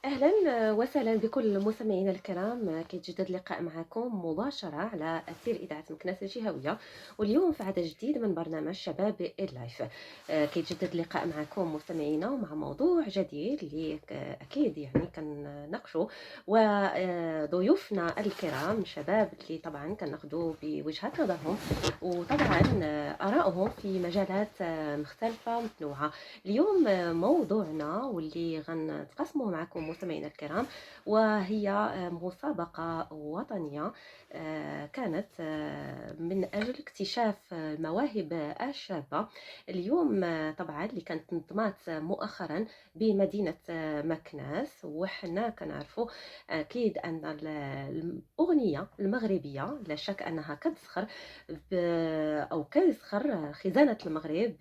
أهلا وسهلا بكل مستمعينا الكرام، كيتجدد اللقاء معكم مباشرة على أثير إذاعة مكناس الجهوية، واليوم في عدد جديد من برنامج شباب إيد لايف. كيتجدد اللقاء معكم مستمعينا ومع موضوع جديد اللي أكيد يعني كنناقشوا، وضيوفنا الكرام شباب اللي طبعا كناخذوا بوجهات نظرهم وطبعا آرائهم في مجالات مختلفة متنوعة. اليوم موضوعنا واللي غنتقاسموه معكم مستمعينا الكرام، وهي مسابقة وطنية كانت من أجل اكتشاف المواهب الشابة. اليوم طبعا اللي كانت نظمات مؤخرا بمدينة مكناس، وحنا كنعرفوا أكيد أن الأغنية المغربية لا شك أنها كتزخر أو كيزخر خزانة المغرب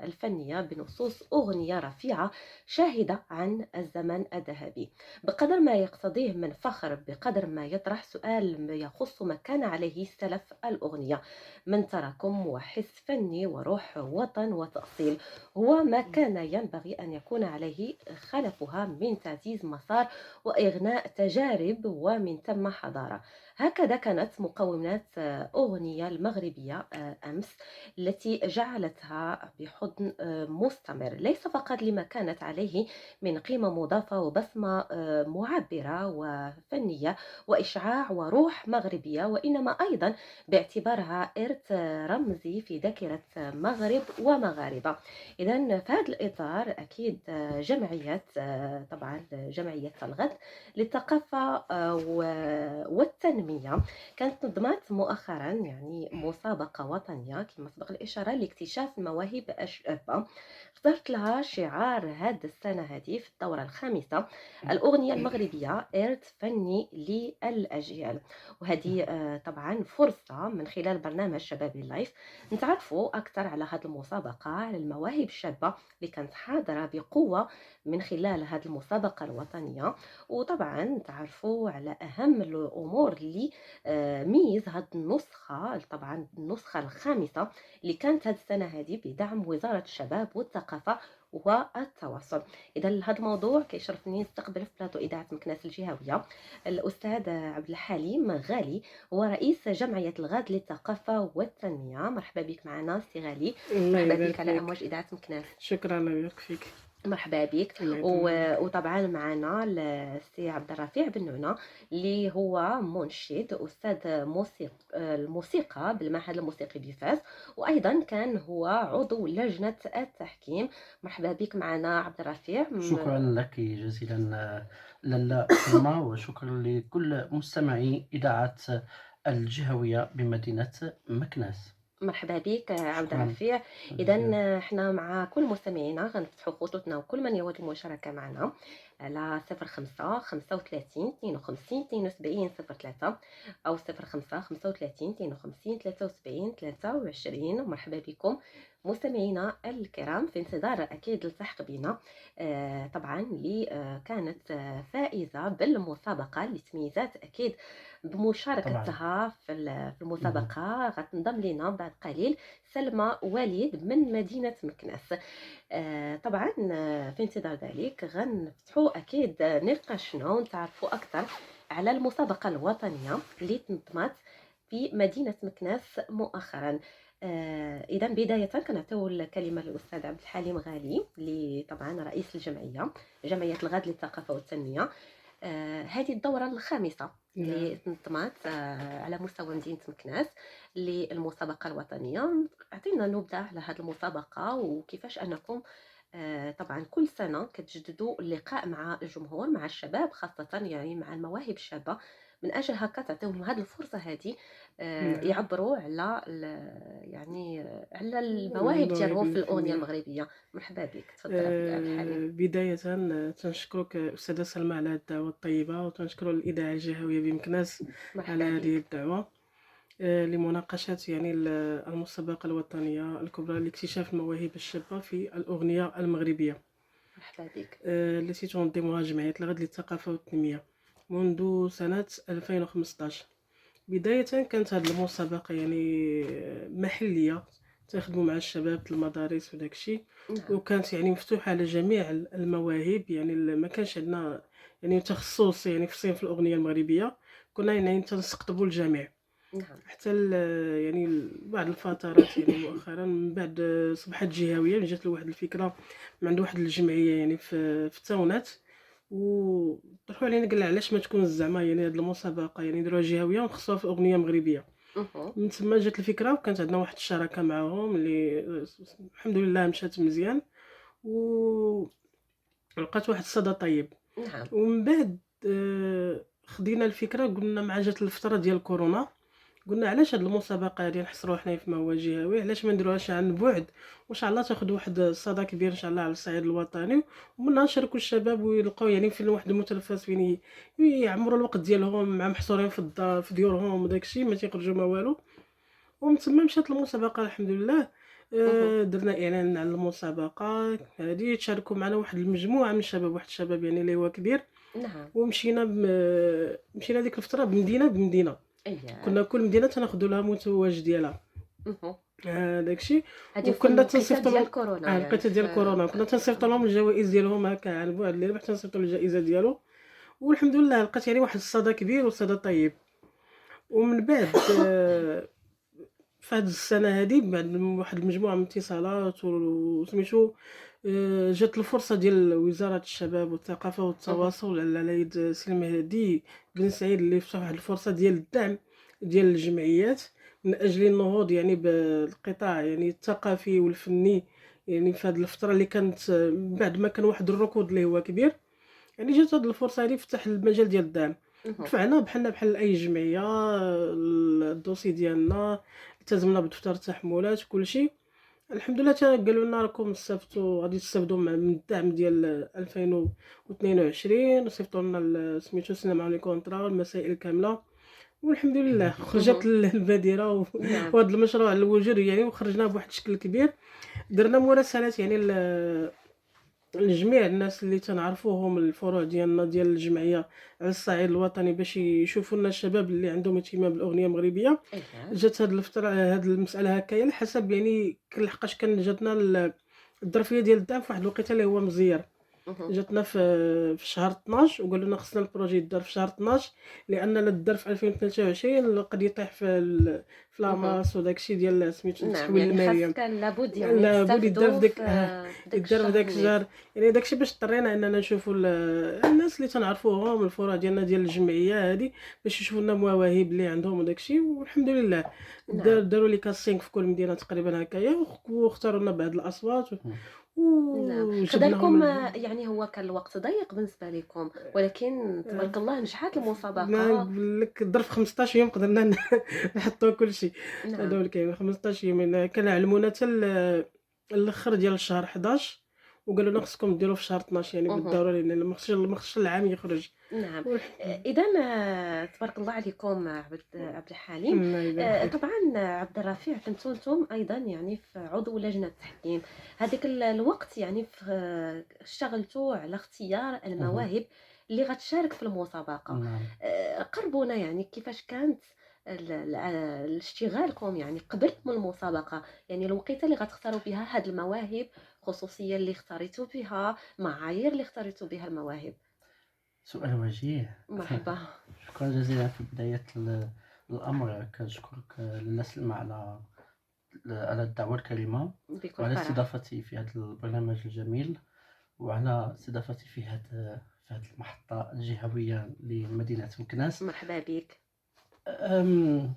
الفنية بنصوص أغنية رفيعة شاهدة عن الزمن الذهبي. بقدر ما يقتضيه من فخر، بقدر ما يطرح سؤال يخص ما كان عليه سلف الأغنية من تراكم وحس فني وروح وطن وتأصيل، هو ما كان ينبغي أن يكون عليه خلفها من تعزيز مسار وإغناء تجارب ومن ثم حضارة. هكذا كانت مقومات أغنية المغربية أمس، التي جعلتها بحضن مستمر، ليس فقط لما كانت عليه من قيمة مضافة وبصمة معبرة وفنية وإشعاع وروح مغربية، وإنما أيضا باعتبارها إرث رمزي في ذاكرة مغرب ومغاربة. إذا في هذا الإطار أكيد جمعية طبعا جمعية الغد للثقافة والتنمية كانت نظمت مؤخرا يعني مسابقة وطنية كما سبق الإشارة لاكتشاف المواهب الشابة. اخترت لها شعار هذا السنة هذه في الدورة الخامسة الأغنية المغربية إرث فني للأجيال. وهذه طبعا فرصة من خلال برنامج شبابي لايف نتعرفوا أكثر على هذه المسابقة، على المواهب الشابة اللي كانت حاضرة بقوة من خلال هذه المسابقة الوطنية، وطبعا تعرفوا على أهم الأمور اللي ميز هاد النسخة، طبعا النسخة الخامسة اللي كانت هاد السنة هذه بدعم وزارة الشباب والثقافة والتواصل. إذا لهذا الموضوع كيشرفني نستقبل في بلاطو إذاعة مكناس الجهوية الأستاذ عبد الحليم غالي، هو رئيس جمعية الغد للثقافة والتنمية. مرحبا بك معنا سي غالي. الله مرحبا بك يبارك على فيك. أمواج إذاعة مكناس. شكرا، الله يبارك فيك. مرحبا بك. الله يطمئنك. وطبعا معنا السي عبد الرفيع بن نونة اللي هو منشد استاذ الموسيقى بالمعهد الموسيقي بفاس، وايضا كان هو عضو لجنة التحكيم. مرحبا بك معنا عبد الرفيع. شكرا لك جزيلا لاله سلمى، وشكرا لكل مستمعي إذاعة الجهوية بمدينة مكناس. مرحبا بك عبد شكرا الرفيع. جزيلا. اذا احنا مع كل مستمعينا غنفتحوا خطوطنا وكل من يود المشاركه معنا على 05 35 52 72 03 او 05 35 52 73 23. مرحبا بكم مستمعينا الكرام، في انتظار اكيد التحق بنا طبعا اللي كانت فائزه بالمسابقه اللي تميزات اكيد طبعا. بمشاركتها في المسابقة. غتنضم لنا بعد قليل سلمى وليد من مدينة مكناس. طبعا في انتظار ذلك غنفتحوا أكيد نقاشنا ونتعرفوا أكثر على المسابقة الوطنية اللي تنظمت في مدينة مكناس مؤخرا. إذا بداية كنعطيو الكلمة للأستاذ عبد الحليم غالي اللي طبعا رئيس الجمعية، جمعية الغد للثقافة والتنمية. هذه الدورة الخامسة نعم. اللي تنظمت على مستوى مدينة مكناس للمسابقة الوطنية. أعطينا نبذة على هذه المسابقة وكيفاش أنكم طبعا كل سنة كتجددوا اللقاء مع الجمهور، مع الشباب خاصة، يعني مع المواهب الشابة، من أجل هكا تعطيهم هذه الفرصة هذه نعم. يعبروا على يعني على المواهب المواهب ديالهم في الأغنية الفنية. المغربية. مرحبا بك، تفضل عبد الحليم. بداية تنشكرك أستاذة سلمى على هذه الدعوة الطيبة، وتنشكر الإذاعة الجهوية بمكناس على مرحبا هذه بك. الدعوة لمناقشة يعني المسابقة الوطنية الكبرى لاكتشاف المواهب الشابة في الأغنية المغربية، مرحبا بك. التي تنظمها جمعية الغد للثقافة والتنمية منذ سنة 2015. بداية كانت هذه المسابقة يعني محلية، تخدموا مع الشباب في المدارس وداك الشيء. نعم، وكانت يعني مفتوحة على جميع المواهب، يعني ما كانش عندنا يعني تخصص يعني في صنف الأغنية المغربية، كنا يعني تنستقطبوا الجميع. نعم، حتى يعني بعد الفترات يعني مؤخرا من بعد صبحت جهوية، جات له واحد الفكرة من عند واحد الجمعية يعني في التاونات، وطرحوا علينا قال علاش ما تكون زعما يعني هاد المسابقة يعني نديروها جهوية ونخصوها في أغنية مغربية. اهم، من تما جات الفكرة، وكانت عندنا واحد الشراكة معاهم اللي الحمد لله مشات مزيان، ولقات واحد الصدى طيب. نعم، ومن بعد خدينا الفكرة، قلنا مع جات الفترة ديال كورونا، قلنا علاش هاد المسابقة هادي نحصروها حنايا فيما هو جهوي، علاش ما نديروهاش عن بُعد، وإن شاء الله تاخد واحد الصدى كبير إن شاء الله على الصعيد الوطني، ومنها نشاركوا الشباب ويلقاو يعني فين واحد المتنفس فين يعمروا الوقت ديالهم مع محصورين في الدار في ديورهم وداك الشيء، ما تيخرجوا ما والو. ومن تما مشات المسابقة الحمد لله. اهم، درنا إعلان على المسابقة هادي، تشاركوا معنا واحد المجموعة من الشباب، واحد الشباب يعني اللي هو كبير، نعم، ومشينا مشينا ديك الفترة بمدينة بمدينة، أييه، كنا كل مدينة تناخدو لها متوج ديالها. اهم، داك الشيء. هذه في وكنا الوقيتة تنصيفطوا ديال لهم كورونا يعني الوقيتة ديال كورونا، كنا تنصيفطوا لهم الجوائز ديالهم هكا عن بُعد، اللي ربح تنصيفطوا له الجائزة ديالو، والحمد لله لقات يعني واحد الصدى كبير وصدى طيب. ومن بعد في هاد السنة هادي بعد واحد المجموعة من الاتصالات وسميتو جات الفرصة ديال وزارة الشباب والثقافة اهم، والتواصل على اليد سي المهدي بن سعيد، اللي فتح واحد الفرصة ديال الدعم ديال الجمعيات من أجل النهوض يعني بالقطاع يعني الثقافي والفني، يعني في هاد الفترة اللي كانت بعد ما كان واحد الركود اللي هو كبير، يعني جات هاد الفرصة هادي فتح المجال ديال الدعم. اهم، دفعنا بحال أي جمعية الدوسي ديالنا، التزمنا بدفتر التحملات كلشي. الحمد لله قالوا لنا راكم صيفطوا غادي تستافدوا من الدعم ديال 2022، وصيفطوا لنا سميتو سنا معاهم لي كونطرا والمسائل كاملة، والحمد لله خرجت اهم، البادرة نعم، وهذا المشروع الوجود يعني، وخرجناه بواحد الشكل كبير. درنا مراسلات يعني لجميع الناس اللي تنعرفوهم الفروع ديالنا ديال الجمعية على الصعيد الوطني، باش يشوفوا لنا الشباب اللي عندهم اهتمام بالأغنية المغربية. أييه، جات هاد الفترة هاد المسألة هكايا على حسب يعني لحقاش كان جاتنا الظرفية ديال الدعم في واحد الوقيته اللي هو مزير. اهم، جاتنا في شهر 12 وقالوا لنا خصنا البروجي يدار في شهر 12، لأن لا دار في 2023 قد يطيح في اهم. لاماس وداك الشيء ديال سميتو نعم، التحويل يعني المريم. كان لابد يعني لابد يدار في تستافدوا داك في داك يدار في الشهر داك النيت. الشهر، يعني داك الشيء باش اضطرينا أننا نشوفوا الناس اللي تنعرفوهم الفروع ديالنا ديال الجمعية هادي، باش يشوفوا لنا مواهب اللي عندهم وداك الشيء، والحمد لله نعم، داروا لي casting في كل مدينة تقريبا هكايا، واختاروا لنا بعض الأصوات نعم. خدا وجبناهم لكم يعني هو كان الوقت ضيق بالنسبة لكم، ولكن آآ تبارك الله نجحت ما المسابقة. نقول لك ظرف 15 يوم قدرنا نحطوا كلشي. هذا نعم، هو الكاين 15 يوم، كان علمونا حتى الآخر ديال الشهر 11، وقالوا لنا خصكم ديروه في شهر 12 يعني اهم، بالضروري، لأن ما خصش العام يخرج. نعم. والحمد إذًا تبارك الله عليكم عبد الحليم. الله يبارك فيك. طبعًا عبد الرفيع كنتم أنتم أيضًا يعني في عضو لجنة التحكيم، هذاك الوقت يعني اشتغلتوا على اختيار اهم. المواهب اللي غتشارك في المسابقة. نعم. قربونا يعني كيفاش كانت اشتغالكم يعني قبل من المسابقة، يعني الوقيتة اللي غتختاروا بها هاد المواهب، الخصوصية اللي اختاريتوا بها، المعايير اللي اختاريتوا بها المواهب. سؤال وجيه. مرحبا. شكرا جزيلا في بداية الأمر، كنشكرك لاله سلمى على الدعوة الكريمة، بكل وعلى فرح. استضافتي في هذا البرنامج الجميل، وعلى استضافتي في هذه المحطة الجهوية لمدينة مكناس. مرحبا بك. أم...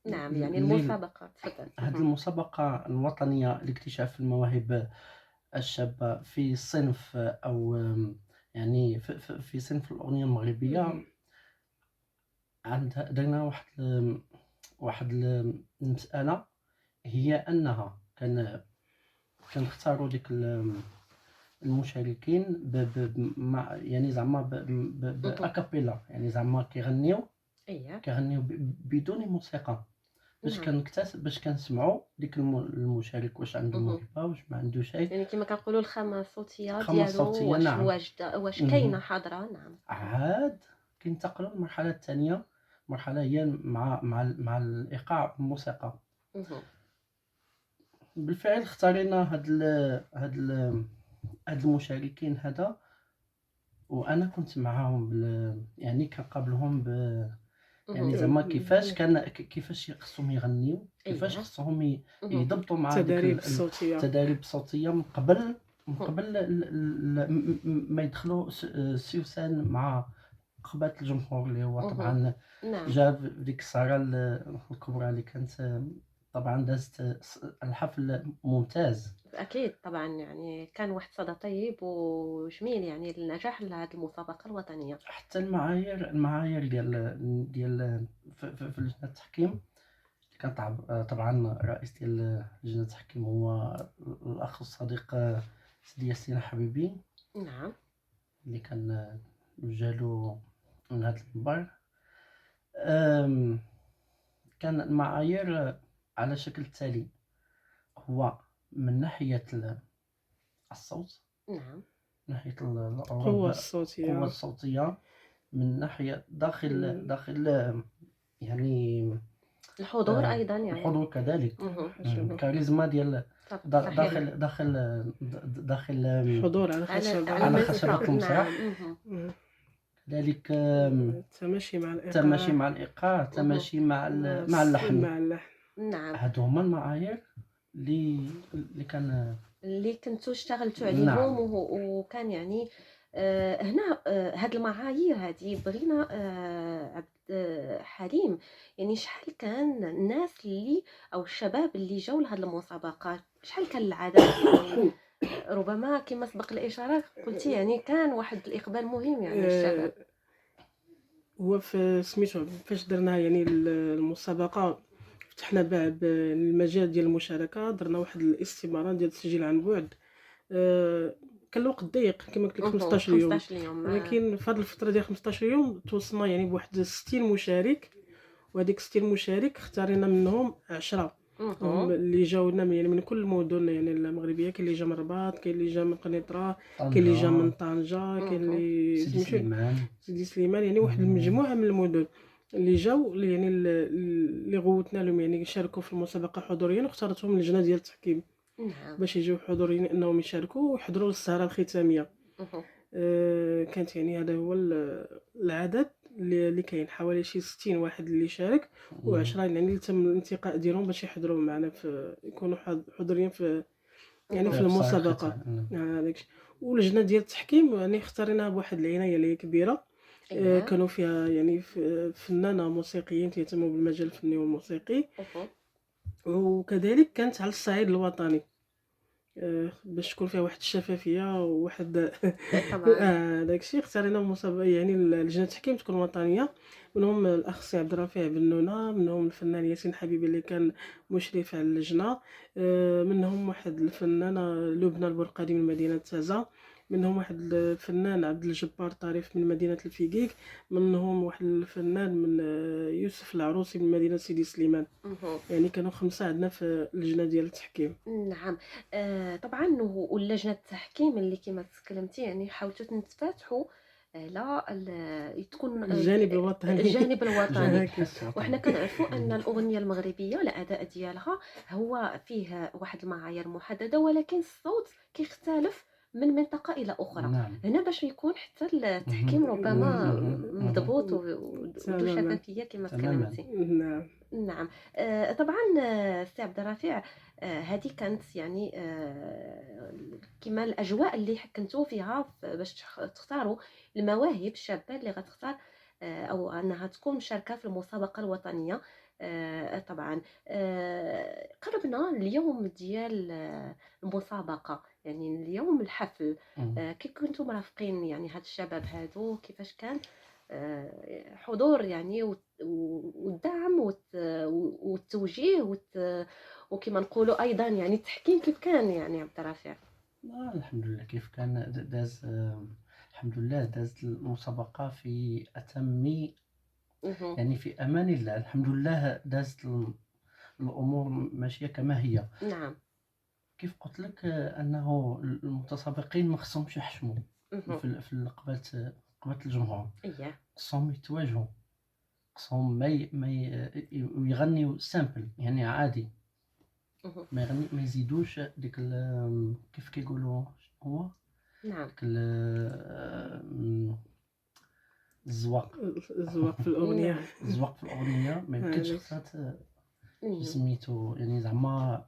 نعم، يعني لل- المسابقة تفضل. هذه المسابقة الوطنية لاكتشاف المواهب الشابة في صنف أو يعني في صنف الأغنية المغربية، درنا واحد المسألة، هي أنها كنختاروا ديك المشاركين يعني زعما اهم. بأكابيلا، يعني زعما أييه. كيغنيو بدون موسيقى، نعم. باش كنسمعوا ديك المشارك واش عنده اهم. موهبة واش ما عندوش أي يعني كما كنقولوا الخامة الصوتية خامة ديالو صوتية. واش نعم. واجدة، واش كاينة اهم. حاضرة. نعم. عاد كينتقلوا للمرحلة الثانية، مرحلة هي مع الإيقاع بالموسيقى. اهم. بالفعل اختارينا هاد المشاركين هذا، وأنا كنت معاهم يعني كنقابلهم يعني اهم. زعما كيفاش خصهم يغنيو، كيفاش أييه. خصهم اهم. يضبطوا مع ديك التداريب الصوتية. التداريب الصوتية من قبل اهم. ما يدخلوا سوسن مع قبة الجمهور، اللي هو اهم. طبعًا نعم. جاب ديك السهرة الكبرى اللي كانت طبعًا دازت الحفل ممتاز. أكيد طبعًا، يعني كان واحد الصدى طيب وجميل يعني لنجاح هذه المسابقة الوطنية. حتى المعايير ديال في لجنة التحكيم، كان طبعًا رئيس ديال لجنة التحكيم هو الأخ والصديق سيدي ياسين حبيبي، نعم. اللي نوجه له من هذا المنبر. آمم، كان المعايير على شكل التالي: هو من ناحية الصوت، نعم. من ناحية القوة القوة الصوتية. الصوتية، من ناحية داخل يعني الحضور أيضًا يعني. الحضور كذلك، اهم. حشمة. الكاريزما ديال صحيح. داخل الحضور على على على خشبة. خشبة المسرح، نعم. المسرح، اهم. مم. كذلك التماشي مع التماشي الإيقاع. مع الإيقاع، اهم. التماشي مع اللحن. مع اللحن. نعم. هادو هما المعايير اللي كان. اللي كنتو اشتغلتوا عليهم نعم. وكان يعني هنا هاد المعايير هادي بغينا عبد حليم، يعني شحال كان الناس اللي أو الشباب اللي جاو لهاد المسابقات، شحال كان العدد يعني ربما كما سبق الإشارة قلتي يعني كان واحد الإقبال مهم يعني الشباب. آه، هو في سميتو فاش درنا يعني المسابقة، فتحنا باب المجال ديال المشاركة، درنا واحد الاستمارة ديال التسجيل عن بعد. كان الوقت ضيق كما قلت لك 15 يوم، 15 يوم. ولكن في هذه الفترة ديال 15 يوم توصلنا يعني بواحد 60 مشارك، وهذيك 60 مشارك اختارينا منهم 10 هم مهم. اللي جاو لنا يعني من كل المدن يعني المغربيه. كاين اللي جا من الرباط، كاين اللي جا من قنيطره، كاين اللي جا من طنجة، طنجة، كاين مهم. اللي سيدي سميتو سليمان. سيدي سليمان. يعني واحد مم. المجموعه من المدن اللي جاو يعني اللي غوتنا لهم يعني يشاركوا في المسابقه حضوريا، واختارتهم اللجنه ديال التحكيم نعم. باش يجيو حضوريين انهم يشاركوا ويحضروا للسهره الختاميه. مهم. كانت يعني هذا هو العدد اللي كاين، حوالي شي 60 واحد اللي شارك، و10 مم. يعني اللي تم الانتقاء ديالهم باش يحضروا معنا في يكونوا حضوريين في يعني في مهم. في صحيح المسابقة. الختام. مم. داكشي. واللجنة ديال التحكيم يعني اختارينها بواحد العناية اللي هي كبيرة. أييه. كانوا فيها يعني فنانة موسيقيين تيهتموا بالمجال الفني والموسيقي، مهم. وكذلك كانت على الصعيد الوطني، باش تكون فيها واحد الشفافية وواحد طبعا. داكشي. اختارينا مسابقة يعني لجنة التحكيم تكون وطنية، منهم الأخ سي عبد الرفيع بن نونة، منهم الفنان ياسين حبيبي اللي كان مشرف على اللجنة، منهم واحد الفنانة لبنى البرقادي من مدينة تازة، منهم واحد الفنان عبد الجبار طريف من مدينة الفيقيك، منهم واحد الفنان من يوسف العروسي من مدينة سيدي سليمان. مهم. يعني كانوا 5 عندنا في اللجنة ديال التحكيم. نعم. طبعا واللجنة التحكيم اللي كما تكلمتي يعني حاولتوا تفتحوا على تكون الجانب الوطني. الجانب الوطني. الحس وحنا الوطني. كنعرفوا ان الاغنيه المغربيه الاداء ديالها هو فيه واحد المعايير محدده، ولكن الصوت كيختلف من منطقه الى اخرى. نعم. هنا باش يكون حتى التحكيم مهم. ربما مهم. مهم. مضبوط وذو تماما. شفافيه كما تماما. تكلمتي. نعم. نعم. طبعًا سي عبد الرفيع، هذه كانت يعني كيما الأجواء اللي حكمتوا فيها باش تختاروا المواهب الشابة اللي غتختار أو أنها تكون مشاركة في المسابقة الوطنية. طبعًا قربنا اليوم ديال المسابقة، يعني اليوم الحفل. مم. كي كنتم مرافقين يعني هاد الشباب هادو كيفاش كان حضور يعني والدعم والتوجيه وكما نقولوا أيضا يعني التحكيم كيف كان يعني عبد الرفيع؟ الحمد لله كيف كان داز. الحمد لله دازت المسابقة في أتم، مهم. يعني في أمان الله. الحمد لله دازت الأمور ماشية كما هي. نعم. كيف قلت لك أنه المتسابقين ما خصهمش يحشموا مهم. في قبة الجمهور. اييه. خصهم يتواجهوا، خصهم ما يغنيوا سامبل يعني عادي. اهم. ما يزيدوش ديك كيف كيقولوا هو نعم. ديك الزواق. الزواق في الأغنية. نعم. الزواق في الأغنية ما يمكنش علاش؟ خصها اهم. سميتو يعني زعما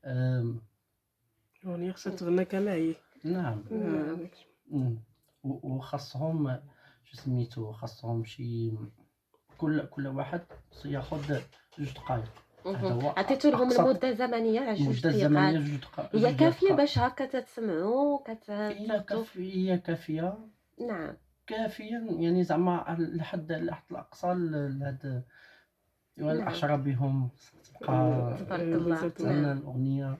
آم، الأغنية خصها تغنى كما هي. نعم. نعم. داكشي. وخاصهم سميتو خاصهم شي كل واحد ياخد 2 دقائق. هذا اهم. هو عطيتو لهم أقصى المدة الزمنية على 2 المدة الزمنية دقيقات. 2 دقائق هي 2 ديال كافية الدقائق. باش هاكا تتسمعوا هي تاخدوا؟ هي كافية نعم. كافية يعني زعما لحد الأقصى لهاد نعم. 10 بهم تبقى تبارك الله. مازال تغنى نعم. الأغنية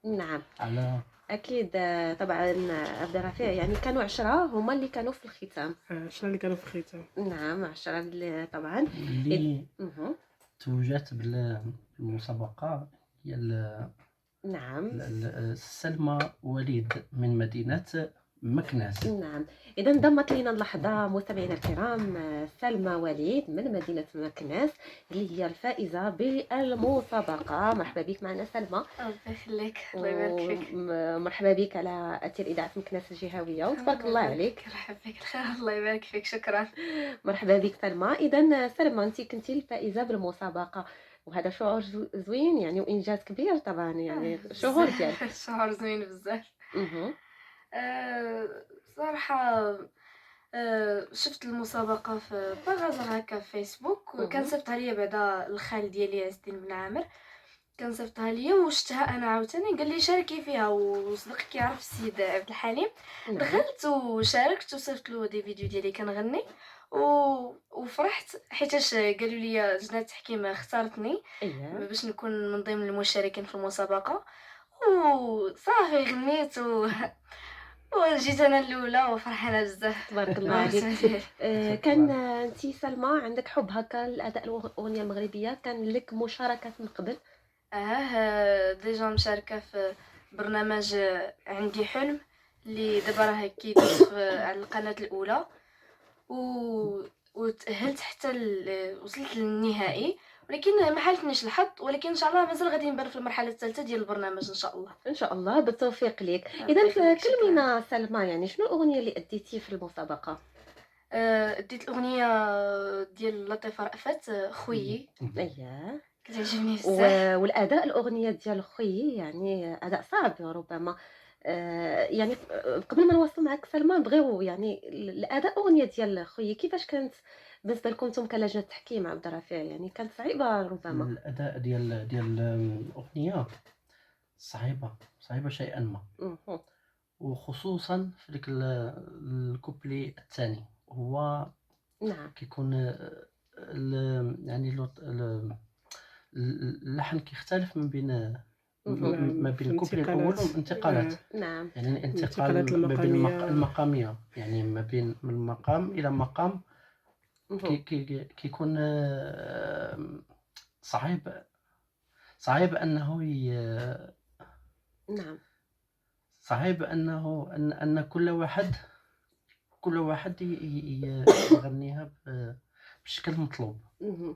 نعم. على أكيد طبعًا عبد الرفيع، يعني كانوا 10 هُما اللي كانوا في الختام. شنو اللي كانوا في الختام. نعم 10 طبعًا. اللي اهم. توجت بالمسابقة هي نعم. سلمى وليد من مدينة مكناس. نعم. إذا انضمت لينا اللحظة مستمعينا الكرام سلمى وليد من مدينة مكناس اللي هي الفائزة بالمسابقة. مرحبا بك معنا سلمى، الله يخليك، الله يبارك فيك. ومرحبا بك على أثير إذاعة مكناس الجهوية، وتبارك الله عليك. مرحبا بك الخير، الله يبارك فيك، شكرا. مرحبا بك سلمى. إذا سلمى أنت كنتي الفائزة بالمسابقة، وهذا شعور زوين يعني وإنجاز كبير طبعا، يعني شعور ديالك. شعور زوين بزاف. اها. صراحة شفت المسابقة في باغازة هكا في فيسبوك، وكان مهم. صيفطها ليا بعدا الخال ديالي عز الدين بن عامر، كان صيفطها ليا وشفتها انا عاوتاني، قال لي شاركي فيها، وصدق كيعرف السيد عبد الحليم. نعم. دخلت وشاركت وصيفط له دي فيديو ديالي كنغني وفرحت حيتاش قالوا لي لجنة التحكيم اختارتني اييه. باش نكون من ضمن المشاركين في المسابقة، وصافي غنيت وجيت انا الاولى وفرحانه بزاف. تبارك الله عليك. كان انت سلمى عندك حب هكا لاداء الاغنيه المغربيه؟ كان لك مشاركات من قبل؟ ديجا مشاركه في برنامج عندي حلم اللي دابا راه كيدوز على القناه الاولى، وتاهلت حتى وصلت للنهائي، ولكن ما حالفنيش الحظ، ولكن ان شاء الله مازال غادي نبان في المرحله الثالثه ديال البرنامج ان شاء الله. ان شاء الله بالتوفيق لك. الله اذا يخليك، شكراً. كلمينا سلمى، يعني شنو الاغنيه اللي اديتي في المسابقه؟ اديت الاغنيه ديال لطيفه رأفت، خويي، اييه. كتعجبني بزاف. والاداء الاغنيه ديال خويي يعني اداء صعب ربما. يعني قبل ما نواصل معك سلمى نبغيو يعني الاداء اغنيه ديال خويي كيفاش كانت بالنسبه لكم نتوما كلجنه تحكيم عبد الرفيع؟ يعني كانت صعيبه ربما. الأداء ديال الأغنية صعيبة شيئا ما، مهم. وخصوصا في ديك الكوبلي الثاني هو نعم. كيكون يعني اللحن كيختلف ما بين مهم. ما بين في الكوبلي الأول الانتقالات. والانتقالات. نعم. يعني الانتقال الانتقالات ما بين المقامية. المقامية، يعني ما بين من مقام إلى مقام مهم. كيكون صعيب أنه نعم. صعيب أنه أن كل واحد يغنيها بالشكل المطلوب. مهم.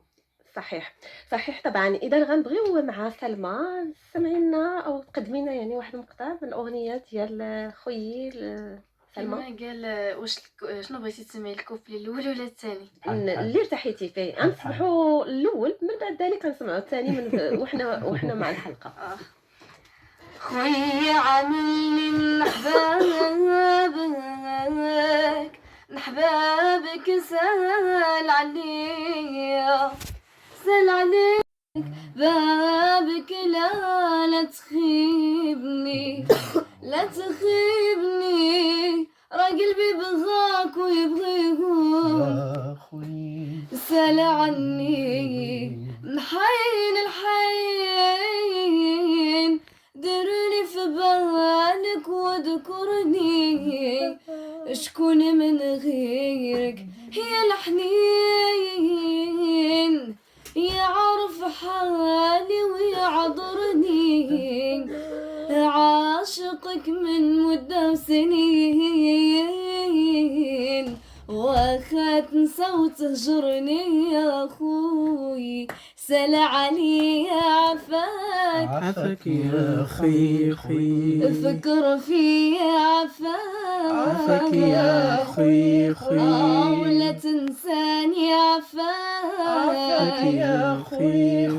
صحيح صحيح. طبعا اذا غنبغيو مع سلمى سمعي لنا او تقدمي لنا يعني واحد المقطع من الاغنيه ديال خويي كما سلمى، قال واش شنو بغيتي تسمعي، الكوبلي الاول ولا الثاني؟ بحال اللي ارتحيتي فيه. بحال. غنسمعوا الاول، من بعد ذلك غنسمعوا الثاني من وحنا مع الحلقه. خويا عاملني نحبابك سال عليا بابك، لا تخيبني راه قلبي بغاك ويبغيك، يا خويا سال عني نحين درني في بالك واذكرني، شكون من غيرك هي الحنين يعرف حالي ويعذرني، عاشقك من مدة سنين وخايف ما تنسى وتهجرني يا خوي، سال علي عفاك عافاك يا خي خي، فكر فيا عافاك يا عفاك خي ولا خي، تنساني عافاك عفاك يا خي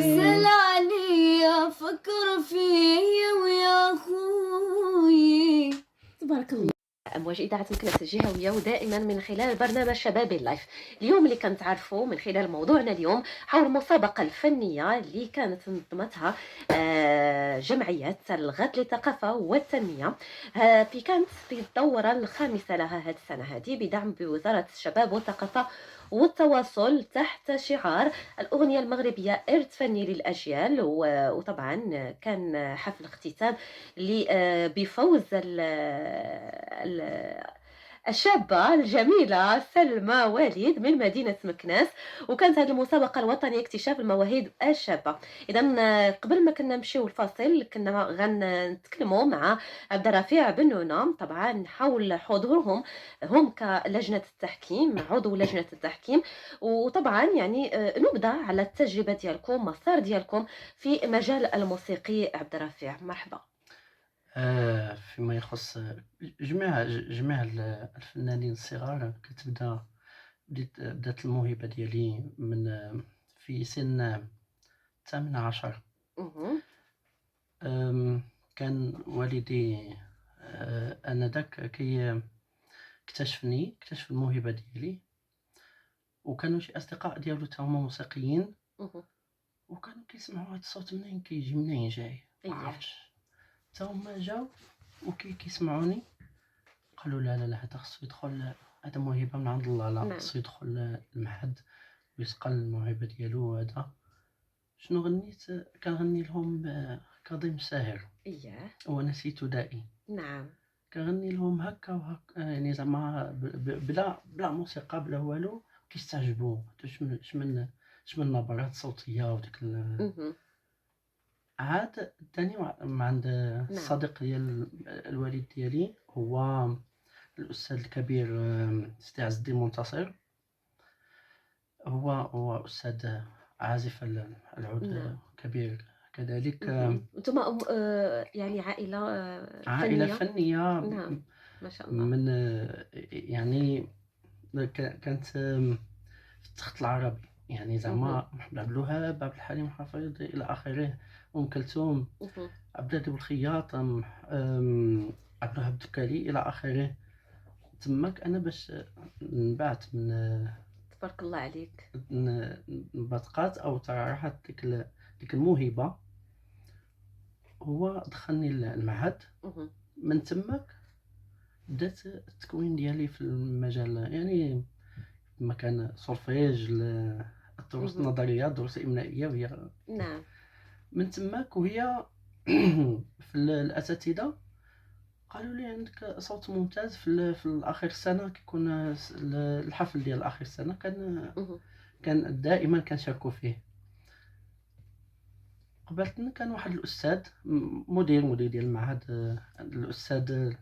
سال خي. عليا فكر فيا ويا خوي. تبارك الله. أمواج إذاعة مكناس الجهوية، ودائما من خلال برنامج شباب اللايف. اليوم اللي كنتعرفوا من خلال موضوعنا اليوم حول المسابقة الفنية اللي كانت نظمتها جمعية الغد للثقافة والتنمية، كانت في الدورة الخامسة لها هذه السنة هذه بدعم بوزارة الشباب والثقافة والتواصل تحت شعار الأغنية المغربية إرث فني للأجيال. وطبعا كان حفل اختتام بفوز الشابة الجميلة سلمى وليد من مدينة مكناس، وكانت هذه المسابقة الوطنية اكتشاف المواهب الشابة. إذا قبل ما كنا نمشيو الفاصل كنا غنتكلموا مع عبد الرفيع بن نونام طبعا حول حضورهم هم كلجنة التحكيم، عضو لجنة التحكيم، وطبعا يعني نبذة على التجربة ديالكم، مسار ديالكم في مجال الموسيقي. عبد الرفيع مرحبا. فيما يخص جميع الفنانين الصغار، بدات الموهبة ديالي من في سن 18. مهم. كان والدي آنذاك اكتشف الموهبة ديالي، وكانوا شي أصدقاء ديالو تا هما موسيقيين، مهم. وكانوا كيسمعوا هاد الصوت منين كيجي منين جاي إيه. معرفتش، تا هما جاو كيسمعوني قالوا لا لا لا، هذا خصو يدخل، هذا موهبة من عند الله، لا نعم. خصو يدخل المعهد ويسقل الموهبة ديالو. وهذا شنو غنيت، كنغني لهم كاظم الساهر إيه. ونسيت دائي، نعم. كنغني لهم هكا وهكا، يعني زعما بلا موسيقى بلا والو، كيستعجبوا شمن نبرات صوتيه وديك مهم. عاد ثاني مع عند نعم. الصديق ديال الوالد ديالي، هو الاستاذ الكبير سيدي عز الدين منتصر، هو استاذ عازف العود نعم. كبير كذلك. مهم. انتم يعني عائلة عائله فنية. فنيه نعم ما شاء الله. من يعني كانت في التخت العربي، يعني مهم. زعما محمد عبد الوهاب، عبد الحليم حافظ الى اخره، ام كلثوم، مهم. عبد الهادي بالخياط، عبد الوهاب الدكالي الى اخره. تماك انا باش نبعت من تبارك الله عليك. نباتقات او تراحت ديك الموهبه، هو دخلني المعهد. مهم. من تماك بدات التكوين ديالي في المجال، يعني ما كان سولفيج، الدروس مهم. النظريه، الدروس الاملائيه، وهي نعم. من تماك. وهي في الاساتذه قالوا لي عندك صوت ممتاز في الاخر سنه، كيكون الحفل ديال اخر سنه مهم. كان دائما كنشاركوا فيه. قبلتنا كان واحد الاستاذ مدير ديال المعهد، الاستاذ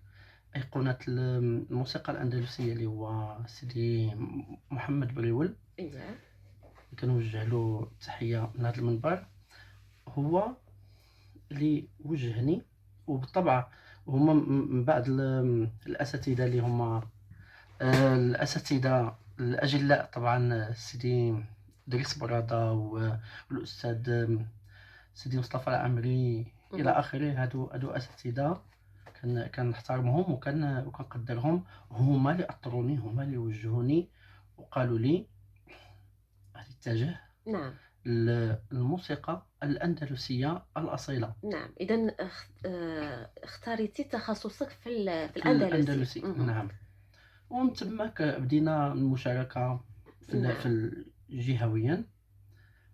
ايقونه الموسيقى الاندلسيه اللي هو سيدي محمد بريول، إيه. كنوجه له تحيه من هذا المنبر. هو اللي وجهني، وبالطبع هما من بعد الاساتذه اللي هما الاساتذه الاجلاء، طبعا سيدي دريس براده والاستاذ سيدي مصطفى العمري الى مهم. اخره. هادو اساتذه كنحترمهم وكنقدرهم، هما اللي اطروني، هما اللي وجهوني وقالوا لي غادي تتجه نعم. للموسيقى الاندلسيه الاصيله، نعم. إذا اختاريتي تخصصك في في الأندلسي. الاندلسي. مهم. نعم. ومن تماك بدينا المشاركه نعم. في جهويا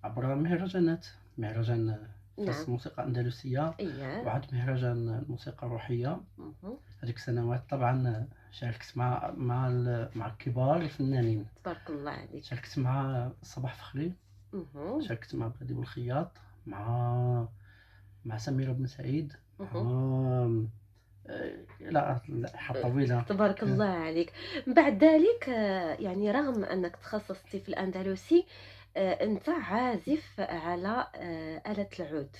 عبر مهرجانات، مهرجان فاس نعم. الموسيقى الأندلسية، إيه. وعاد مهرجان الموسيقى الروحية. مهم. هذيك السنوات طبعا شاركت مع كبار الفنانين، تبارك الله عليك. شاركت مع صباح فخري، مهم. شاركت مع بلادي بالخياط، مع سميرة بن سعيد، مهم. مع لا لائحة طويلة. تبارك الله عليك. من بعد ذلك يعني رغم أنك تخصصتي في الأندلسي، أنت عازف على آلة العود.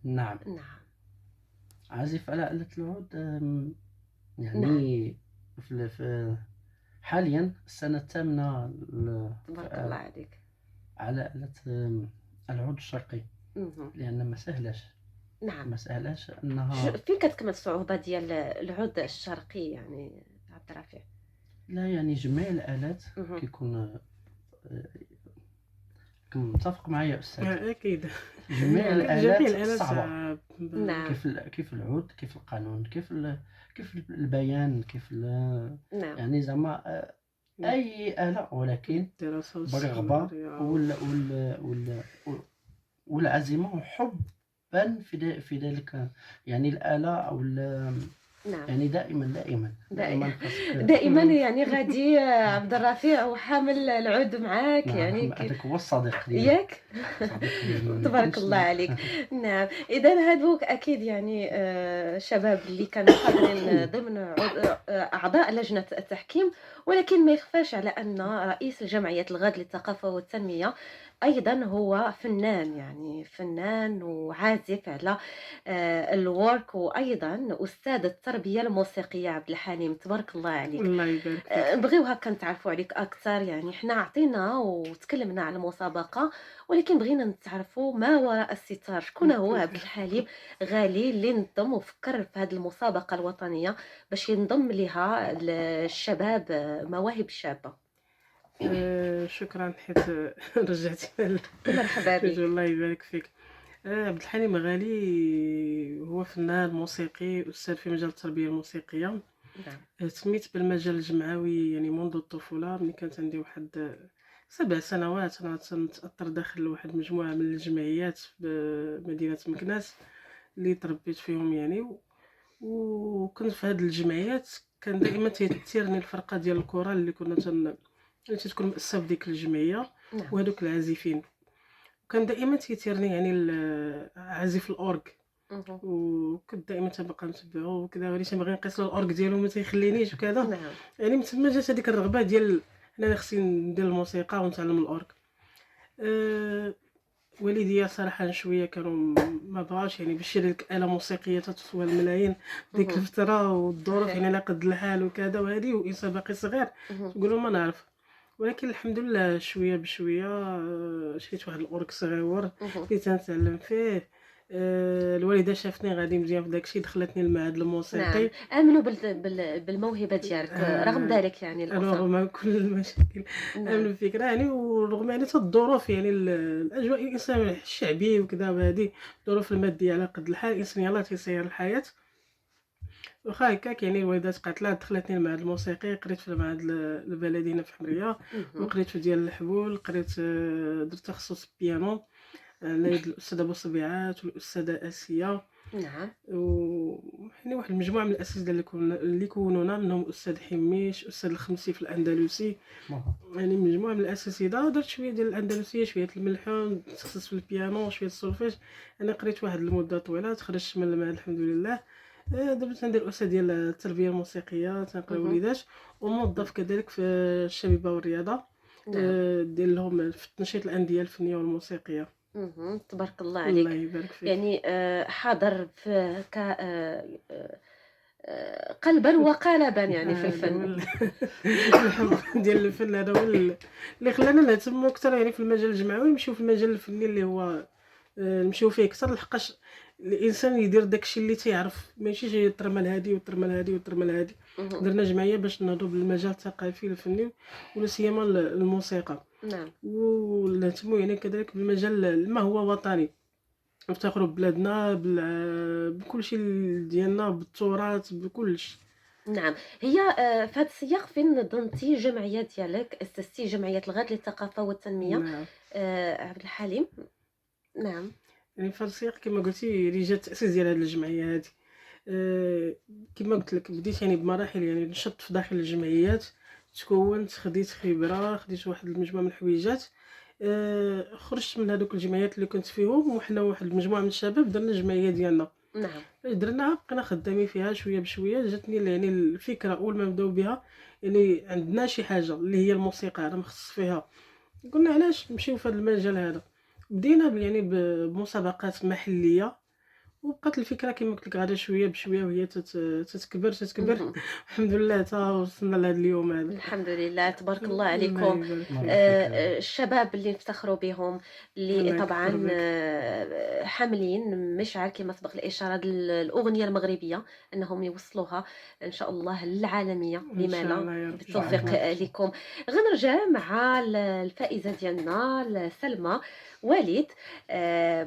نعم، نعم. عازف على آلة العود. نعم. يعني في حاليا السنة الثامنة تبارك الله عليك. على آلة العود الشرقي، مهم. لأن ما سهلش نعم. ما سهلش أنها. فين كتكمن الصعوبة ديال العود الشرقي يعني عبد الرفيع؟ لا يعني جميع الآلات مهم. كيكون متفق معايا أستاذ. اكيد. جميع نعم. جميع الآلات الآلات صعبة، صعب. نعم. كيف العود، كيف القانون، كيف البيان، نعم. يعني زعما أي آلة، ولكن الدراسة برغبة والسيمينارية والعزيمة وحبا في ذلك، يعني الآلة نعم. يعني دائما دائما خاصك. دائما يعني غادي عبد الرفيع وحامل العود معاك نعم، يعني هذاك هو الصديق ديالي. ياك. صديق ديالي ما تبارك يمكنش الله عليك. نعم. اذا هادوك اكيد يعني شباب اللي كانوا حاضرين ضمن اعضاء لجنه التحكيم، ولكن ما يخفاش على ان رئيس جمعيه الغد للثقافه والتنميه ايضا هو فنان، يعني فنان وعازف على الورك، وايضا استاذ التربيه الموسيقيه عبد الحليم. تبارك الله عليك. الله يبارك فيك. نبغيو هكا نتعرفوا عليك اكثر، يعني حنا عطينا وتكلمنا على المسابقه، ولكن بغينا نتعرفوا ما وراء الستار. شكون هو عبد الحليم غالي اللي نظم وفكر في هذه المسابقه الوطنيه باش ينضم لها الشباب مواهب شابه؟ شكرا حيت رجعتي مرحبا بك. الله يبارك فيك. عبد الحليم غالي هو فنان موسيقي، أستاذ في مجال التربية الموسيقية. نعم. اهتميت بالمجال الجمعوي يعني منذ الطفولة، ملي كانت عندي واحد 7 سنوات أنا تنتأطر داخل واحد مجموعة من الجمعيات بمدينة مكناس اللي تربيت فيهم يعني، وكنت في هاد الجمعيات كان دائما تيثيرني الفرقة ديال الكورال اللي كنا اللي تكون مؤسسة في ديك الجمعية، نعم. وهذوك العازفين. وكان دائما تيثيرني يعني عازف الأورغ، مهم. وكنت دائما تنبقى نتبعو وكذا، وليت تنبغي نقيس له الأورغ ديالو ما تيخلينيش وكذا. نعم. يعني من تما جات هذيك الرغبة ديال أنا خصني ندير الموسيقى ونتعلم الأورغ. والديا صراحة شوية كانوا ما بغاوش يعني باش يشري لك آلة موسيقية تتسوى الملايين ديك مهم. الفترة، والظروف صحيح. يعني على قد الحال وكذا وهذه، وإنسان باقي صغير مهم. تقولوا ما نعرف. ولكن الحمد لله شوية بشوية شريت واحد الأورغ صغيور مهم. اللي تنتعلم فيه. الوالدة شافتني غادي مزيان في داكشي، دخلتني للمعهد نعم. الموسيقي. امنوا بالموهبه ديالك رغم ذلك يعني الاسره. رغم كل المشاكل نعم. الفكرة يعني، ورغم يعني الظروف يعني الأجواء الإنسان الشعبي وكذا، وهذه الظروف المادية على قد الحال الإنسان يلاه تيسير الحياة. واخا هكاك يعني الوالدات قالت لا دخلتني المعهد الموسيقي، قريت في المعهد البلدي هنا في حمرية، مهم. وقريت في ديال الحبول، قريت درت تخصص بيانو على يد الأستاذ أبو صبيعات والأستاذة آسيا، نعم. يعني واحد المجموعة من الأساتذة اللي كونونا، منهم أستاذ حميش، أستاذ الخمسي في الأندلسي. يعني مجموعة من الأساتذة. درت شوية ديال الأندلسية، شوية الملحون، تخصص في البيانو، شوية السولفيج. أنا قريت واحد المدة طويلة، تخرجت من المعهد الحمد لله. دابا تندير أستاذ ديال التربية الموسيقية، تنقرا مهم. وليدات، وموظف كذلك في الشبيبة والرياضة، نعم. دير لهم في تنشيط الأندية الفنية والموسيقية. مهم. تبارك الله الله عليك. يبارك فيك. يعني حاضر في قلبا وقالبا يعني في هذا الفن. الحب ديال الفن هذا هو اللي خلانا نهتموا اكثر يعني في المجال الجمعوي، نمشيو في المجال الفني اللي هو نمشيو فيه اكثر، لحقاش الانسان يدير داكشي اللي تيعرف، ماشي يترمى لهادي وترمى لهادي وترمى لهادي. مهم. درنا جمعيه باش نهضروا بالمجال الثقافي الفني، ولا سيما الموسيقى، نعم. ونهتموا يعني كذلك بالمجال ما هو وطني، نفتخروا ببلادنا بكل شيء ديالنا، بالتراث، بكلش. نعم. هي في هذا السياق فين نظمتي جمعية ديالك، أسستي جمعية الغد للثقافة والتنمية نعم. عبد الحليم؟ نعم. يعني في السياق كما قلتي اللي جات التأسيس ديال هاد الجمعية هادي، كما قلت لك بديت يعني بمراحل، يعني نشطت في داخل الجمعيات، تكونت، خديت خبرة، خديت واحد المجموعة من الحويجات. خرجت من هذوك الجمعيات اللي كنت فيهم، وحنا واحد المجموعة من الشباب درنا الجمعية ديالنا. نعم. درناها بقينا خدامين فيها شويه بشويه، جاتني يعني الفكره اول ما نبداو بها، يعني عندنا شي حاجه اللي هي الموسيقى انا مخصص فيها، قلنا علاش نمشيو في هذا المجال هذا. بدينا يعني بمسابقات محليه، وبقات الفكره كما قلت لك غادا شويه بشويه وهي تتكبر تتكبر. اهم. الحمد لله تا وصلنا لهذا اليوم هذا. الحمد لله، تبارك الله الله عليكم. يبارك الله فيك. يبارك فيك. الشباب اللي نفتخروا بهم، اللي الله يكثر طبعا بك. حاملين مشعل كما سبق الإشارة الأغنية المغربية، أنهم يوصلوها إن شاء الله للعالمية، ان بما شاء لا، الله يا رب، إن شاء ان شاء بالتوفيق الله. الله. لكم. غنرجع مع الفائزة ديالنا سلمى وليد.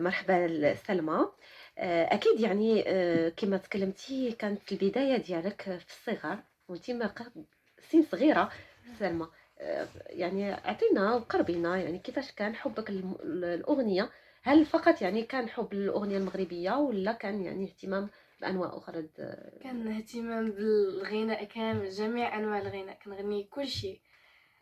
مرحبا سلمى. أكيد يعني كما تكلمتي كانت البداية ديالك في الصغر، وانتي ما سن صغيرة سلمى. يعني اعطينا وقربينا يعني كيفاش كان حبك الأغنية. هل فقط يعني كان حب الأغنية المغربية، ولا كان يعني اهتمام بأنواع أخرى كان اهتمام بالغناء كامل، جميع انواع الغناء كنغني كل شيء.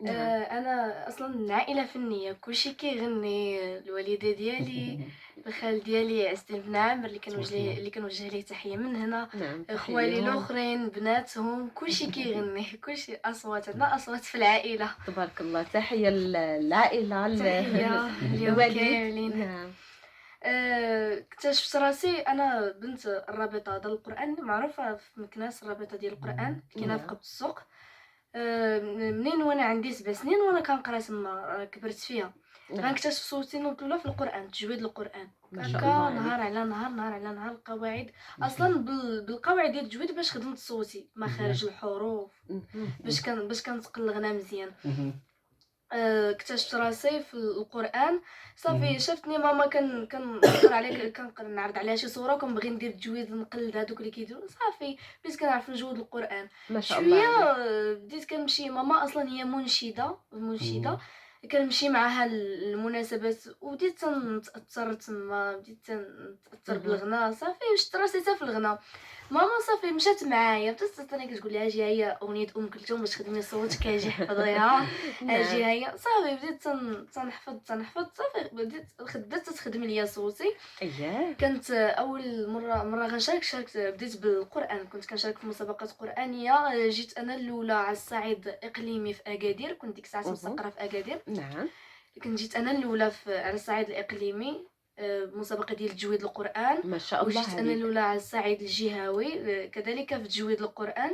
نعم. انا اصلا عائله فنيه، كلشي كيغني. الوالده ديالي، الخال ديالي عزت بن عامر اللي كنوجه ليه تحيه من هنا. نعم، خوالي تحية لهم. الاخرين بناتهم كلشي كيغني، كلشي اصوات، عندنا اصوات في العائله. تبارك الله، تحية للعائلة تحيه اليوم الوالد. كاملين. نعم. اكتشفت راسي انا بنت الرابطه ديال القران، معروفه في مكناس الرابطه ديال القران كاينه في نعم. قبط السوق. منين وانا عندي 7 سنين وانا كنقرا تما، كبرت فيها. نعم. غنكتشف صوتي نوض الاولى في القران، تجويد القران، ما شاء هكا الله نهار عليك. على نهار، نهار على نهار. القواعد اصلا بالقواعد ديال التجويد باش خدمت صوتي، مخارج الحروف، مهم. باش كنتقن الغناء مزيان. مهم. اكتشفت راسي في القران. صافي شفتني ماما كنقرا عليها، كنعرض عليها شي صوره وكنبغي ندير التجويد، نقلد هذوك اللي كيديروا. صافي بديت كنعرف نجود القران ما شاء الله شويه. عليك. بديت كنمشي، ماما اصلا هي منشده. مهم. كنمشي معها المناسبات، وبديت تنتاثر تما، بديت نتاثر مهم. بالغناء. صافي شفت راسي حتى في الغناء. ماما صافي مشات معايا، بدات انا كتقول لها اجي هي اغنيه كلثوم باش تخدمي صوتك، اجي حفظيها، اجي نعم. هي. صافي بديت تنحفظ. صافي بدات تخدم ليا صوتي. اييه. كانت اول مره شاركت بديت بالقران، كنت كنشارك في مسابقات قرانيه. جيت انا الاولى على الصعيد الاقليمي في اكادير، كنت ديك الساعه مهم. مسقره في اكادير. نعم. جيت انا الاولى على الصعيد الاقليمي، مسابقه ديال تجويد القران. ما شاء الله وجيت انا عليك. الاولى على الصعيد الجهوي، كذلك في تجويد القران.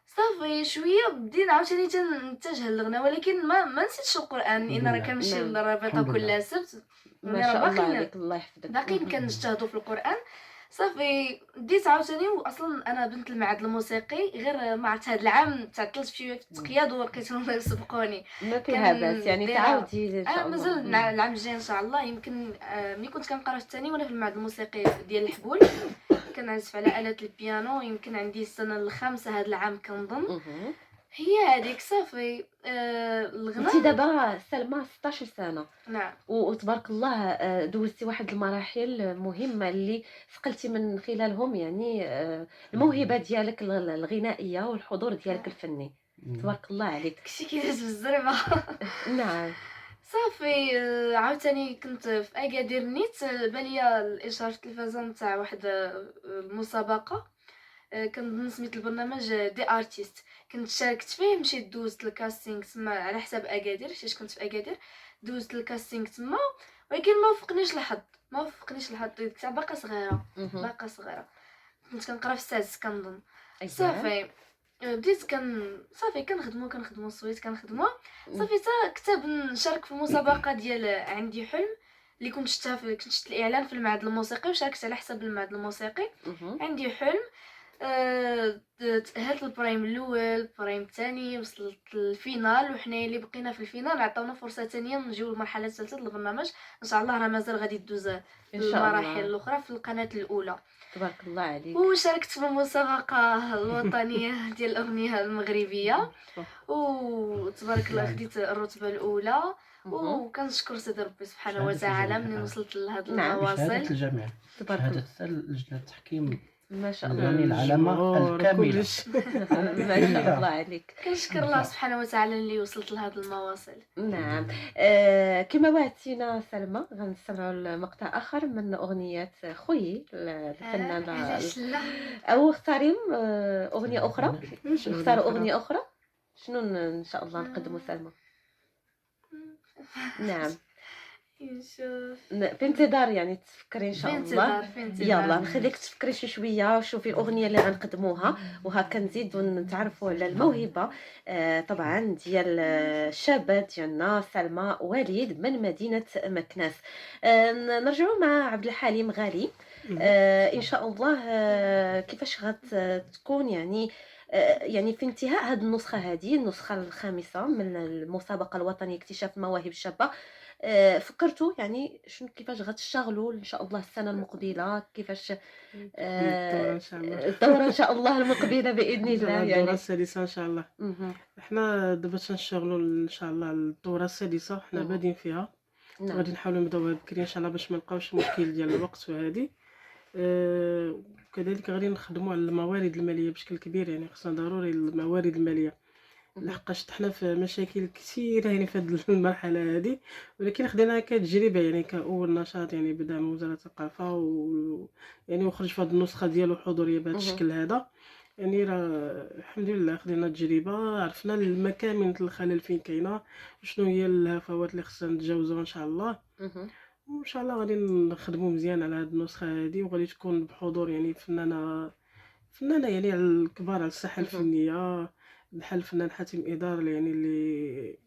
صافي شويه بدينا عاوتاني تنتجه للغناء، ولكن ما نسيتش القران، لان الحمد راه لله. كنمشي نعم. للرابطه الحمد كل لله. سبت. ما راه شاء الله باقيين عليك، الله يحفظك. باقيين مهم. كنجتهدوا في القران. صافي بديت عاوتاني، واصلا انا بنت المعهد الموسيقي، غير ما عرفت هذا العام تعطلت شويه في التقياد ولقيتهم يسبقوني. ما فيها باس، يعني دايره تعاودي ان انا شاء الله. مازال العام الجاي ان شاء الله. يمكن ملي كنت كنقرا في الثاني وانا في المعهد الموسيقي ديال الحبول، كنعزف على آلة البيانو. يمكن عندي السنه الخامسه هذا العام كنظن. مهم. هي هذيك. صافي انت الغناء. دابا سلمى 16 سنة، نعم. وتبارك الله دوزتي واحد المراحل مهمة اللي صقلتي من خلالهم يعني الموهبة ديالك الغنائية والحضور ديالك الفني. مهم. تبارك الله عليك. داكشي كيداز بالزربه. نعم. صافي عاوتاني كنت في اكادير نيت. باليا الاشهار في التلفازه نتاع واحد المسابقه. كنظن سميت البرنامج دي ارتيست. كنت شاركت فيه، مشيت دوزت الكاستينغ تما على حساب اكادير، حيت كنت في اكادير. دوزت الكاستينغ تما، ولكن ما وفقنيش الحظ. ديك الساعه باقا صغيره، مهم. كنت كنقرا في السادس كنظن. أييه. صافي بديت صافي كنخدموا الصويت كنخدموا. صافي تا كتاب نشارك في المسابقه ديال عندي حلم، اللي كنت شفت الاعلان في المعهد الموسيقي وشاركت على حساب المعهد الموسيقي. مهم. عندي حلم. تأهلت البرايم الاول، البرايم الثاني، وصلت للفينال. وحنايا اللي بقينا في الفينال عطاونا فرصه ثانيه نجيو للمرحله الثالثه ديال البرنامج. ان شاء الله راه مازال غادي تدوز ان شاء المراحل الله. الاخرى في القناه الاولى. تبارك الله عليك. وشاركت في المسابقه الوطنيه ديال الاغنيه المغربيه، وتبارك الله خديت الرتبه الاولى. مهم. وكنشكر سيدي ربي سبحانه شهادة وتعالى الجميع. منين وصلت لهاد نعم. شهادة المواصل. الجميع، تبارك شهادة الله. حتى لجنة التحكيم ما شاء الله. يعني العلامة الشعور الكاملة. كلشي. ما شاء الله عليك. كنشكر الله سبحانه وتعالى اللي وصلت لهاد المواصل. نعم. كما وعدتينا سلمى غنستمعوا لمقطع آخر من أغنية خويي الفنانة علاش لا؟ أو اختاري أغنية أخرى، واش نختاروا أغنية أغنية أخرى. شنو إن شاء الله نقدموا سلمى؟ نعم. نشوف. في انتظار يعني تفكري إن في شاء الله. انتظار في انتظار. يلا نخليك تفكري شي شويه وشوفي الاغنيه اللي غنقدموها، وهكا نزيدو نتعرفوا على الموهبه طبعا ديال الشابه ديالنا سلمى وليد من مدينه مكناس. نرجعوا مع عبد الحليم غالي. ان شاء الله كيفاش غتكون يعني يعني في انتهاء هذه النسخه، هذه النسخه الخامسه من المسابقه الوطنيه اكتشاف المواهب الشابه، فكرتوا يعني شنو كيفاش غتشتغلوا ان شاء الله السنه المقبله؟ كيفاش الدورة إن شاء الله. الدوره ان شاء الله المقبله باذن الله الدورة يعني. السادسة إن شاء الله. مهم. حنا دابا تنشتغلوا إن شاء الله الدورة السادسة، حنا مهم. بادين فيها. نعم. غادي نحاولوا نبداوها بكري إن شاء الله باش ما نلقاوش مشكل ديال الوقت وهادي. وكذلك غادي نخدموا على الموارد المالية بشكل كبير، يعني خصنا ضروري الموارد المالية، مهم. لحقاش حنا في مشاكل كثيرة يعني في هاد المرحلة هادي، ولكن خديناها كتجربة يعني كأول نشاط يعني بدعم وزارة الثقافة يعني وخرج في هاد النسخة ديالو حضورية بهاد مهم. الشكل هذا. يعني راه الحمد لله خدينا تجربة، عرفنا المكامن الخلل فين كاينة وشنو هي الهفوات اللي خصنا نتجاوزوها إن شاء الله. مهم. وإن شاء الله غادي نخدموا مزيان على هاد النسخة هادي، وغادي تكون بحضور يعني فنانة يعني على الكبار على الساحة مهم. الفنية، بحال الفنان حاتم إدار يعني اللي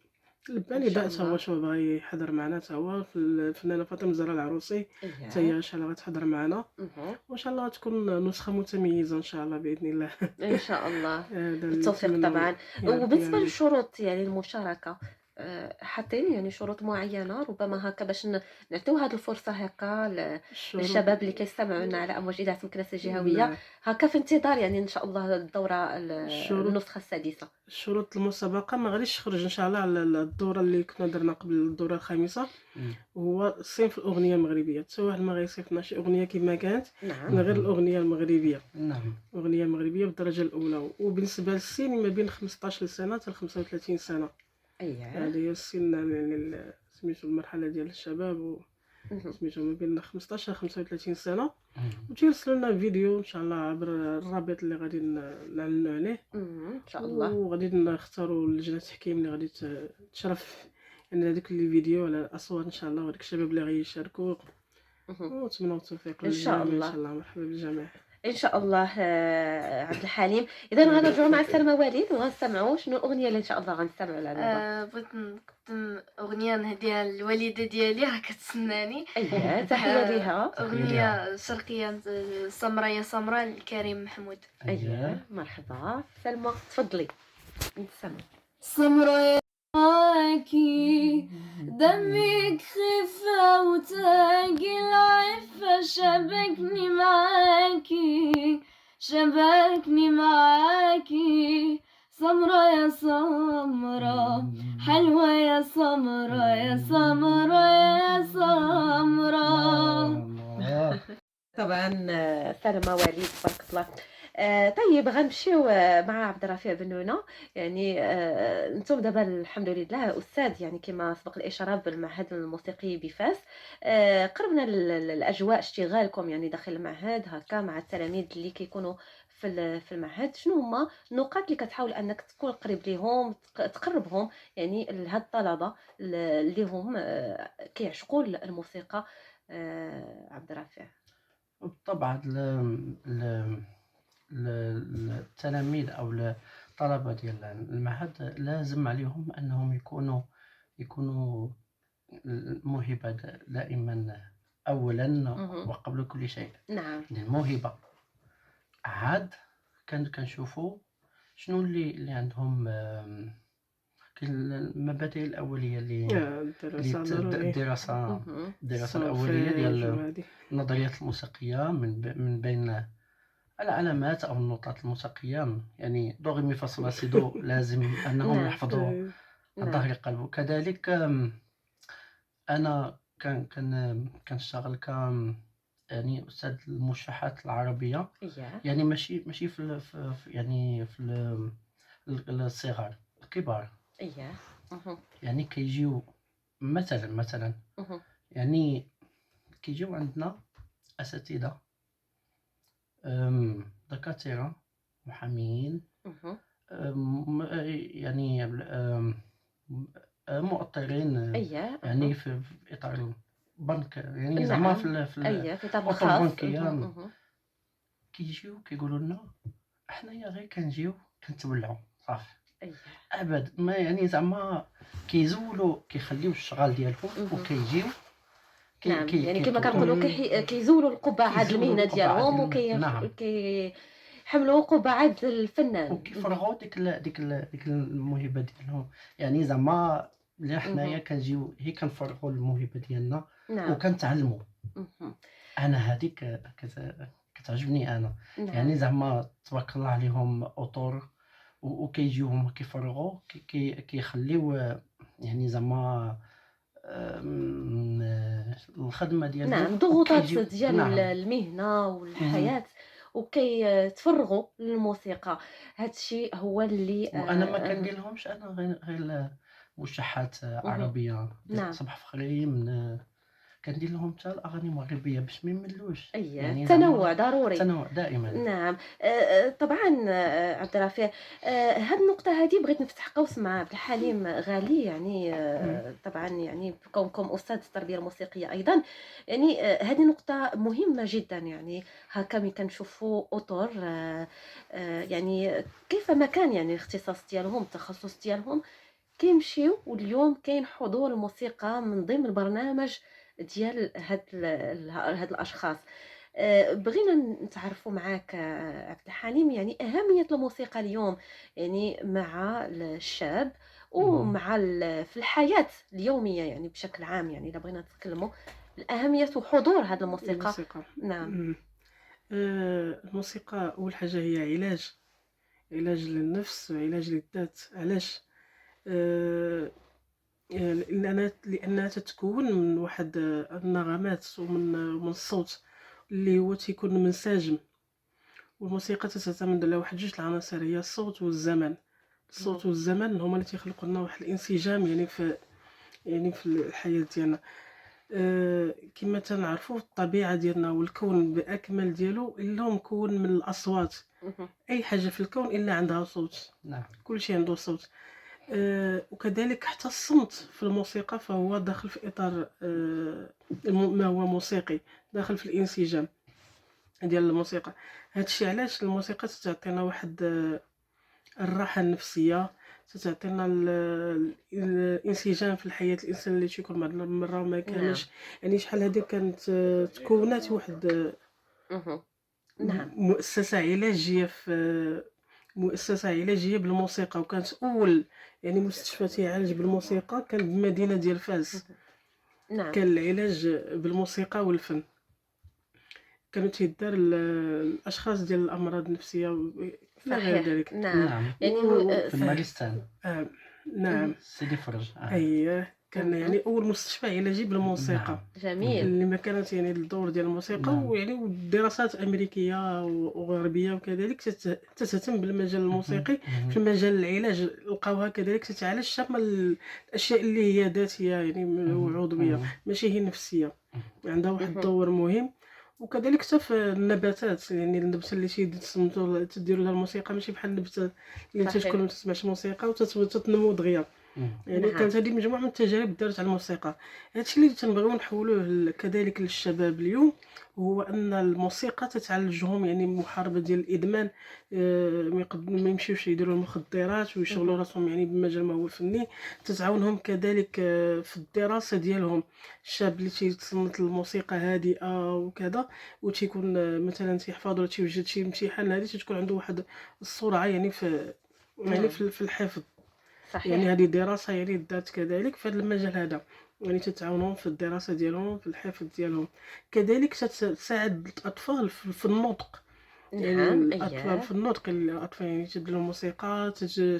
ان يعني شاء داء تا هو الله. شو بغا يحضر معنا تا هو، الفنانة فاطمة الزهراء العروسي حتى هي اييه. إن شاء الله غتحضر معنا، مهم. وإن شاء الله تكون نسخة متميزة إن شاء الله بإذن الله. ان شاء الله هذا اللي بالتوفيق نتمنوا طبعا. يا رب وبالنسبه العالمين. للشروط يعني المشاركه، حاطين يعني شروط معينه ربما هكا باش نعطيو هذه الفرصه هكا الشروط للشباب اللي كيستمعونا على امواج اذاعه مكناس الجهويه، نعم. هكا في انتظار يعني ان شاء الله الدوره الشروط النسخه السادسه. شروط المسابقة ما غاديش تخرج إن شاء الله على الدورة اللي كنا درنا قبل الدورة الخامسة، هو صنف الأغنية المغربية، حتى واحد ما غيصيفطنا شي أغنية كما كانت من نعم. غير الأغنية المغربية، نعم. أغنية مغربية بالدرجة الأولى. وبالنسبة للسن ما بين 15 سنة حتى 35 سنة، اييه. هذه هي السن يعني سميتو المرحلة ديال الشباب، مهم. سميتو ما بين 15 35 سنة. وتيرسلوا لنا فيديو إن شاء الله عبر الرابط اللي غادي نعلنوا عليه، ان شاء الله. وغادي نختاروا لجنة التحكيم اللي غادي تشرف يعني هذاك الفيديو على الأصوات إن شاء الله، وهذوك الشباب اللي غيشاركوا، مهم. ونتمنوا التوفيق ان شاء للجميع إن الله. شاء الله. مرحبا بالجميع. ان شاء الله. عبد الحليم، اذا غنرجعوا مع سلمى وليد وغنسمعوا شنو الاغنيه اللي ان شاء الله غنسمعوا لها دابا. بغيت نقدم اغنيه نهديها للوالده ديالي راه كتسناني. اييه. تحيه ليها. اغنيه شرقيه سمراء يا سمراء لكريم محمود. اييه. مرحبا سلمى، تفضلي نسمع. سمرة معاكي دمك خفة وتاقي العفة، شبكني معاكي سمرة يا سمرة، حلوة يا سمرة يا سمرة يا سمرة. طبعا سلمى وليد تبارك الله. طيب غنمشيو مع عبد الرفيع بنونة. يعني انتم دابا الحمد لله استاذ يعني كما سبق الاشاره بالمعهد الموسيقي بفاس. قربنا الاجواء اشتغالكم يعني داخل المعهد هكا مع التلاميذ اللي كيكونوا في المعهد، شنو هما النقاط اللي كتحاول انك تكون قريب ليهم تقربهم يعني لهاد الطلبه اللي هم كيعشقوا الموسيقى؟ عبد الرفيع. بالطبع التلاميذ أو الطلبة ديال المعهد لازم عليهم أنهم يكونوا الموهبة دائما أولا مهم. وقبل كل شيء. نعم. الموهبة عاد كنشوفوا شنو اللي عندهم المبادئ الأولية الدراسة ضروري. الدراسة مهم. الأولية ديال السولفيج وهادي. النظريات الموسيقية من بين العلامات أو النوتات الموسيقية، يعني دو ري مي فا صول لا سي دو لازم أنهم نعم. يحفظوا آه، عن ظهر قلب. كذلك أنا كنشتغل يعني أستاذ الموشحات العربية، أييه. يعني ماشي يعني الصغار، الكبار. أييه. اهم. يعني كيجيو مثلًا اهم. يعني كيجيو عندنا أساتذة، دكاترة، محامين، اهم. يعني مؤطرين، أييه. يعني اهم. في إطار البنك، يعني زعما نعم. في أييه، في إطار الأطر الخاص. اهم. البنكية. اهم. كيجيو كيقولوا لنا حنايا غير كنجيو كنتبلعوا صافي. أييه. أبد ما يعني زعما كيزولوا كيخليو الشغل ديالهم اهم. وكيجيو كي نعم، كي يعني كما كيقبضوا، كنقولوا كيزولوا القبعات كيزولوا المهنة القبعة ديالهم ديال، نعم، كيحملوا قبعات الفنان. اهم. وكيفرغوا ديك الموهبة ديالهم. يعني زعما لا حنايا اهم. كنجيو هي كنفرغوا الموهبة ديالنا نعم. وكنتعلموا. اهم. أنا هذيك كتعجبني أنا. نعم. يعني زعما تبارك الله عليهم أطر وكيجيو هما كيفرغوا كيخليو يعني زعما الخدمة نعم، ديالهم ضغوطات وكيجيو، ديال نعم. المهنة اهم. والحياة وكيتفرغوا للموسيقى. هذا الشيء هو اللي وأنا ما كنديرلهمش أنا غير ملحّنات اهم. عربية ديال نعم. صباح فخري، كندير لهم حتى الأغاني مغربية باش ما يملّوش، أييه، يعني التنوع زعما ضروري. التنوع دائمًا. نعم. طبعًا عبد الرفيع، هاد النقطة هادي بغيت نفتح قوس مع عبد الحليم غالي، يعني إمم. طبعًا يعني بكونكم أستاذ التربية الموسيقية أيضًا، يعني هذه نقطة مهمة جدًا، يعني هاكا ملي كنشوفوا أطر يعني كيفما كان يعني الاختصاص ديالهم، التخصص ديالهم، كيمشيو واليوم كاين حضور الموسيقى من ضمن البرنامج ديال هاد الأشخاص. بغينا نتعرفوا معاك عبد الحليم، يعني أهمية الموسيقى اليوم يعني مع الشاب اهم. ومع في الحياة اليومية يعني بشكل عام، يعني إلا بغينا نتكلموا الأهمية وحضور هذه الموسيقى. الموسيقى. نعم. إمم. الموسيقى أول حاجة هي علاج، علاج للنفس وعلاج للذات. علاش؟ آآ لأنها تتكوّن من واحد النغمات ومن الصوت اللي هو تيكون منسجم. والموسيقى تتعتمد على واحد جوج العناصر، هي الصوت والزمن. اهم. الصوت والزمن هما اللي تيخلقوا لنا واحد الانسجام يعني في الحياة ديالنا. كما تنعرفوا الطبيعة ديالنا والكون بأكمل ديالو إلا هو مكوّن من الأصوات. اهم. أي حاجة في الكون إلا عندها صوت، نعم. كلشي عنده صوت. وكذلك حتى الصمت في الموسيقى فهو داخل في إطار ما هو موسيقي، داخل في الانسجام ديال الموسيقى. هذا الشيء علاش الموسيقى تتعطينا واحد الراحة النفسية، تتعطينا الانسجام في الحياة. الإنسان اللي تيكون بعض المرة ما نعم. كاملش، يعني شحال هادي كانت تكونات واحد اهم. نعم. مؤسسة علاجية بالموسيقى، وكانت أول يعني مستشفى تيعالج بالموسيقى كان بالمدينة ديال فاس. اهم. نعم. كان العلاج بالموسيقى والفن، كانوا تيدار الأشخاص ديال الأمراض النفسية إلى غير صحيح. ذلك. نعم. نعم. يعني و في المارستان، آه، نعم. اهم. سيدي فرج. أييه، كان اهم. يعني أول مستشفى علاجي بالموسيقى. نعم. جميل. اللي ما كانت يعني الدور ديال الموسيقى، نعم. ويعني والدراسات أمريكية وغربية وكذلك تهتم بالمجال اهم. الموسيقي. في اهم. مجال العلاج لقاوها كذلك تتعالج شامل الأشياء اللي هي ذاتية يعني اهم. وعضوية، اهم. ماشي هي نفسية. عندها واحد اهم. الدور مهم. وكذلك حتى في النباتات، يعني النبتة اللي تصنتو تديروا لها الموسيقى ماشي بحال النبتة اللي انت تكون صحيح. ما تسمعش موسيقى وتتنمو دغيا. يعني نعم. كانت هذه مجموعة من التجارب دارت على الموسيقى. هادشي اللي تنبغيو نحولوه كذلك للشباب اليوم، هو أن الموسيقى تتعالجهم يعني محاربة ديال الإدمان. ما يمشيوش يديروا المخدرات ويشغلوا اهم. راسهم يعني بمجال ما هو فني. تتعاونهم كذلك في الدراسة ديالهم. الشاب اللي تيتصنت الموسيقى هادئة وكذا وتيكون مثلا تيحفظ ولا تيوجد شي امتحان، هذه تتكون عنده واحد السرعة يعني نعم. في الحفظ. يعني صحيح. هذه دراسة يعني دارت كذلك في هذا المجال هذا، يعني تتعاونهم في الدراسة ديالهم في الحفظ ديالهم. كذلك تساعد الأطفال في النطق. يعني نعم. الأطفال في أييه. النطق، الأطفال يعني تدير لهم موسيقى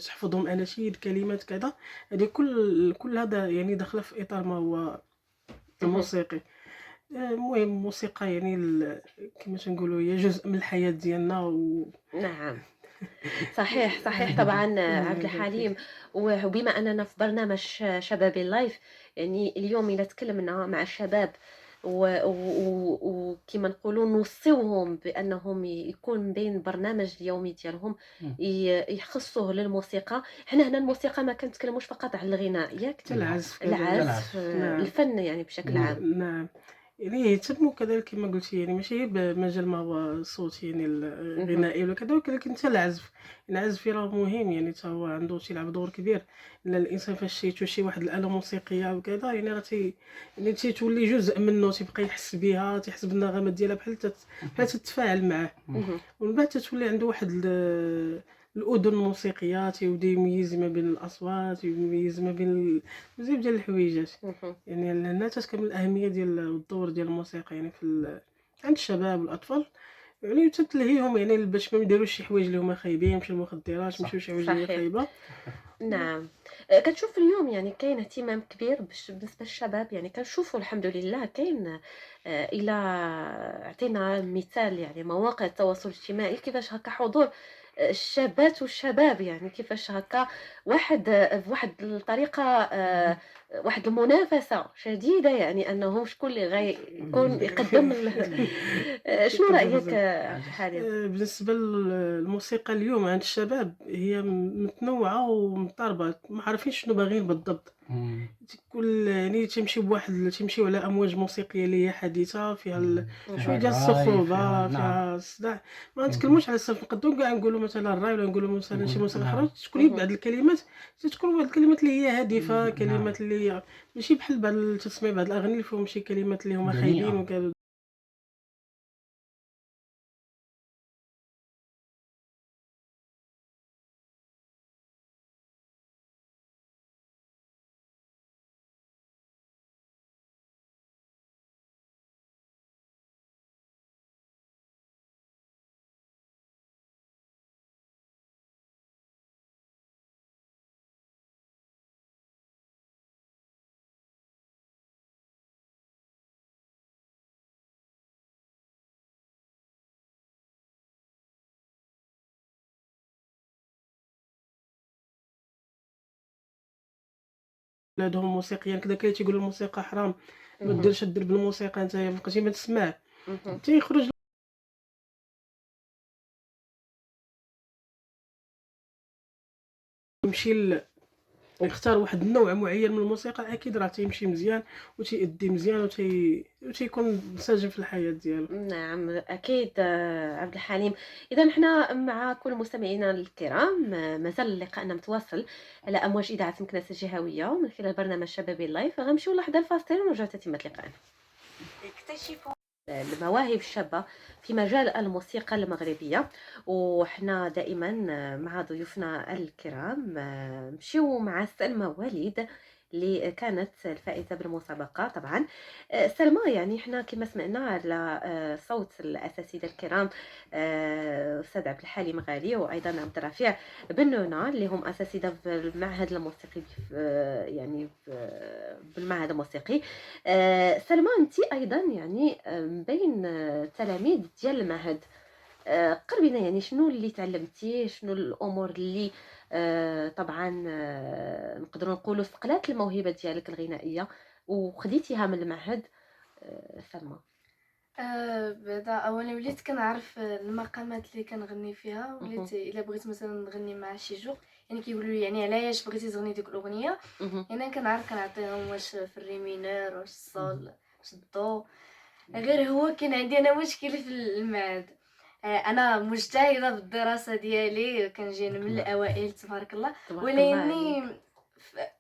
تحفظهم أناشيد كلمات كذا. هذه كل هذا يعني داخله في إطار ما هو اهم. الموسيقي. المهم الموسيقى يعني كما تنقولوا هي جزء من الحياة ديالنا نعم. صحيح، صحيح طبعًا الله عبد يبارك الحليم، فيك. وبما أننا في برنامج شبابي لايف، يعني اليوم إلا تكلمنا مع الشباب وكيما نقولوا نوصّيوهم بأنهم يكون بين برنامج اليومي ديالهم إمم. يخصّوه للموسيقى. حنا هنا الموسيقى ما كنتكلموش فقط على الغناء ياك؟ حتى لا، العزف حتى كذلك. العزف، العزف. نعم. الفن يعني بشكل نعم. عام. نعم. يعني يهتموا كذلك كما قلتِ يعني ماشي غير بمجال ما هو صوتي يعني اهم، الغنائي ولا كذا، ولكن حتى العزف. العزف راه مهم يعني حتى هو عنده تيلعب دور كبير. لأن الإنسان فاش تيتوشي واحد الآلة موسيقية وكذا يعني راه يعني تولي جزء منه، تيبقى يحس بها، تيحس بالنغمات ديالها بحال تتفاعل معاه. إمم. اهم، ومن بعد تتولي عنده واحد الأذن الموسيقية، تيبدا يميز ما بين الأصوات، يميز ما بين بزاف ديال الحويجات. اهم، يعني لهنا تتكمن الأهمية ديال والدور ديال الموسيقى يعني في عند الشباب والأطفال، يعني تلهيهم يعني باش ما يديروش شي حوايج اللي هما خايبين، يمشيو للمخدرات، صح. يمشيو لشي حوايج اللي هي صحيح. خايبة. نعم. كتشوف اليوم يعني كاين اهتمام كبير بالنسبة للشباب، يعني كنشوفوا الحمد لله كاين إلى عطينا مثال يعني مواقع التواصل الاجتماعي كيفاش هكا حضور الشابات والشباب، يعني كيفاش هكا واحد بواحد الطريقة واحد المنافسة شديدة، يعني أنه شكون اللي غيكون يقدّم شنو رأيك كتبغى عبد الحليم؟ بالنسبة للموسيقى اليوم عند الشباب هي متنوعة ومضطربة، ما عارفين شنو باغيين بالضبط. إمم. كل يعني تيمشيو على أمواج موسيقية اللي هي حديثة، فيها إمم. شوية فيها اهم، ديال الراي، فيها الصخوبة، نعم. فيها الصداع. ما اهم. نتكلموش على الصف، نقدروا كاع نقولوا مثلًا الراي ولا نقولوا مثلًا شي نقول موسيقى أخرى نعم. تكون هي اهم، بعض الكلمات تتكون واحد الكلمات اللي هي هادفة، نعم. كلمات اللي هي ماشي بحال تسمع بعض الأغاني اللي فيهم شي كلمات اللي هما خايبين دنيئة. وكذا. ولادهم موسيقيًا كذا تيقولوا الموسيقى حرام، ما اهم، ديرش الدر بالموسيقى نتايا ما بقيتي ما تسمع، اهم. تيخرج يمشي يختار واحد النوع معين من الموسيقى أكيد راه تيمشي مزيان وتيأدي مزيان وتيكون منسجم في الحياة ديالو. نعم أكيد عبد الحليم. إذا نحن مع كل مستمعينا الكرام مازال لقاءنا متواصل على أمواج إذاعة مكناس الجهوية ومن خلال برنامج شبابي لايف. غنمشيو لحظة الفاصل ونرجعو تتمة لقائنا. اكتشفوا المواهب الشابة في مجال الموسيقى المغربية، وحنا دائما مع ضيوفنا الكرام مشيو مع سلمى وليد اللي كانت الفائزة بالمسابقة طبعا. سلمى يعني حنا كما سمعنا على صوت الأساتذة الكرام أستاذ عبد الحليم غالي وأيضا عبد الرفيع بنونة اللي هم أساتذة في المعهد الموسيقي يعني بالمعهد الموسيقي. سلمى أنتِ أيضًا يعني بين التلاميذ ديال المعهد، قربينا يعني شنو اللي تعلمتيه، شنو الأمور اللي طبعًا نقدروا نقولوا صقلات الموهبة ديالك الغنائية وخديتيها من المعهد سلمى؟ بعدا أولا وليت كنعرف المقامات اللي كنغني فيها، اهم، وليت إلا بغيت مثلا نغني مع شي جو يعني كيقولوا لي يعني علاش بغيتي تغني ديك الأغنية، اهم، يعني أنا كنعرف كنعطيهم واش في الري مينور واش اهم. الصول واش الضو. غير هو كاين عندي أنا مشكل في المعهد، أنا مجتهدة بالدراسة ديالي كنجي من تبارك الله. الأوائل تبارك الله، تبارك الله ولكني عليك.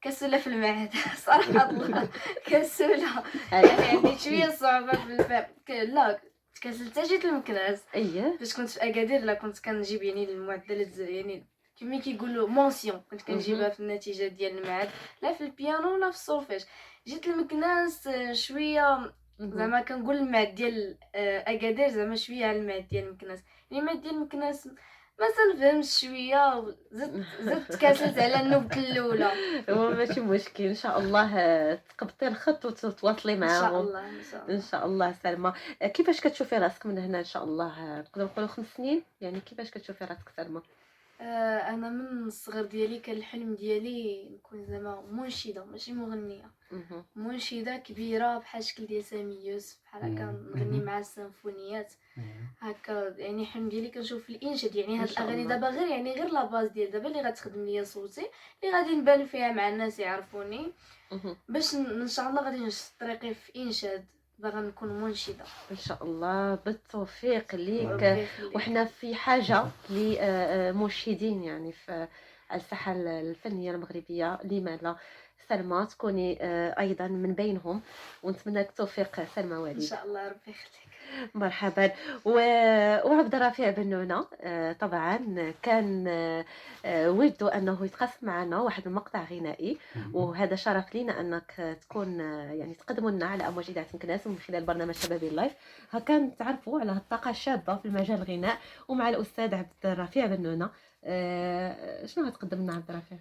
كسولة في المعهد صراحة الله كسولة، يعني أييه، عندي شوية صعوبة في الفهم لا تكاسلت حتى جيت لمكناس أييه، فاش كنت في أكادير، لا كنت كنجيب يعني المعدلات يعني كيما كيقولوا مونسيون كنت اهم، كنجيبها في النتيجة ديال المعهد، لا في البيانو ولا في السولفيج. جيت لمكناس شوية اهم، زعما كنقول المعهد ديال أكادير زعما شوية على المعهد ديال مكناس، يعني المعهد ديال مكناس ما تنفهمش شويه زدت كاسلت على النوبة الاولى. هو ماشي مشكل، إن شاء الله تقبطي الخط وتتواصلي ان شاء معاهم. الله ان شاء إن الله. شاء الله سلمى. كيفاش كتشوفي راسك من هنا إن شاء الله؟ نقدروا نقولوا 5 سنين، يعني كيفاش كتشوفي راسك سلمى؟ انا من الصغر ديالي كان الحلم ديالي نكون زعما منشده ماشي مغنيه، اهم، منشده كبيره بحال شكل ديال سامي يوسف، بحال هكا نغني مع السيمفونيات هكا. يعني حلم ديالي كنشوف في الانشاد، يعني إن هاد شاء الاغاني الله. دابا غير يعني غير لا باز ديال دابا اللي غتخدم ليا صوتي، اللي غادي نبان فيها مع الناس يعرفوني، اهم. باش ان شاء الله غادي نشد طريقي في انشاد، باغا نكون منشده. إن شاء الله بالتوفيق ليك. ربي يخليك. وإحنا في حاجة لمرشدين يعني في الساحة الفنية المغربية، لما لا؟ سلمى تكوني أيضا من بينهم، ونتمنى لك التوفيق سلمى ان وليد. شاء الله ربي يخليك. مرحبا. وعبد الرفيع بنونة طبعا كان ود أنه يتقاسم معنا واحد المقطع غنائي، وهذا شرف لينا أنك تكون يعني تقدموا لنا على أمواج إذاعة مكناس من خلال برنامج شبابي اللايف. هكا نتعرفوا على الطاقة الشابة في المجال الغناء، ومع الأستاذ عبد الرفيع بنونة. شنو غتقدم لنا عبد الرفيع؟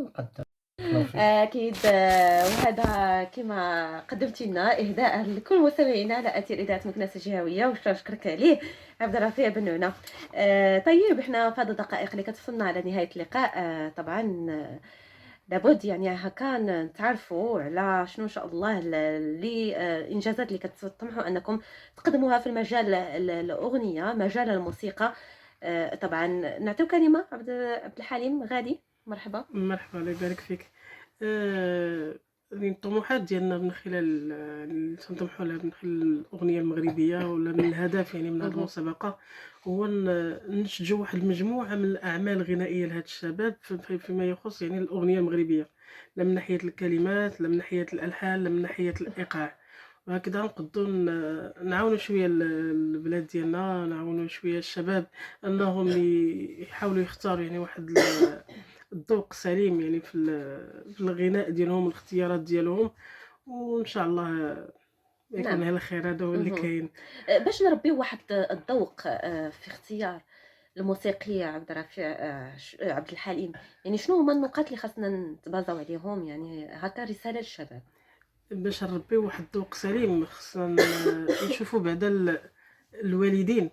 نقدر الله فيك. أكيد. وهذا كما قدمتي لنا إهداء لكل مستمعينا على أثير إذاعة مكناس الجهوية، وشكرك عليه عبد الرفيع بنونة. طيب إحنا في هذه الدقائق اللي كتوصلنا على نهاية اللقاء، طبعا لابد يعني هكا نتعرفوا على شنو إن شاء الله اللي الإنجازات اللي كتطمحوا أنكم تقدموها في المجال الأغنية، مجال الموسيقى. طبعا نعطيو كلمة عبد الحليم غادي. مرحبا. مرحبا، الله يبارك فيك. يعني الطموحات ديالنا من خلال اللي تنطمحوا لها من خلال الأغنية المغربية، ولا من الهدف يعني من هذه مهم. المسابقة، هو ننتجوا واحد المجموعة من الأعمال الغنائية لهاد الشباب فيما يخص يعني الأغنية المغربية، لا من ناحية الكلمات، لا من ناحية الألحان، لا من ناحية الإيقاع. وهكذا نقدروا نعاونوا شوية البلاد ديالنا، نعاونوا شوية الشباب أنهم يحاولوا يختاروا يعني واحد الذوق سليم يعني في الغناء ديالهم والاختيارات ديالهم، وإن شاء الله يكون نعم. على خير. هذا هو اللي مهم. كاين. باش نربيو واحد الذوق في اختيار الموسيقية عبد الرفيع، عبد الحليم، يعني شنو هما النقاط اللي خاصنا نتبازاو عليهم، يعني هكا رسالة للشباب؟ باش نربيو واحد الذوق سليم خصنا نشوفوا بعدا الوالدين،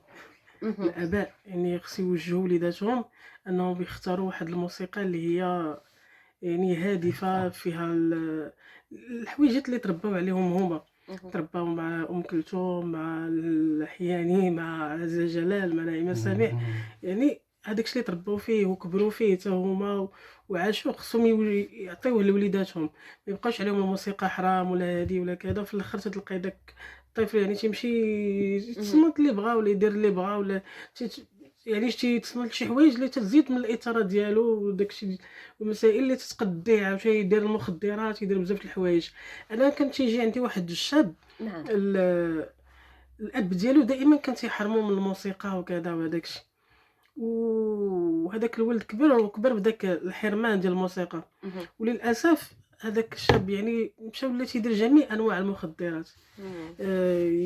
مهم. الآباء، يعني خصو يوجهوا وليداتهم أنهم يختاروا واحد الموسيقى اللي هي يعني هادفة، فيها الحويجات اللي ترباو عليهم هما. مهم. ترباو مع أم كلثوم، مع الأحياني، مع عزة جلال، مع نعيمة سميع، يعني هذاك الشيء اللي ترباو فيه وكبروا فيه حتى هما وعاشوا، خصهم يعطيوه لوليداتهم، ما يبقاوش عليهم الموسيقى حرام ولا هادي ولا كذا. في الاخر تلقاي داك الطفل يعني تيمشي مهم. يتصنت اللي بغا ولا يدير اللي بغا، ولا يعني تيتصنت شي حوايج اللي تزيد من الاثاره ديالو، وداكشي والمسائل اللي تتقديه، عاوتاني يدير المخدرات، يدير بزاف د الحوايج. انا كان تيجي عندي واحد الشاب، نعم. الاب ديالو دائما كان تيحرمو من الموسيقى وكذا وهداك الشيء، وهذاك الولد كبر بداك الحرمان ديال الموسيقى. مهم. وللاسف هذاك الشاب يعني مشى ولا تيدير جميع انواع المخدرات، مهم.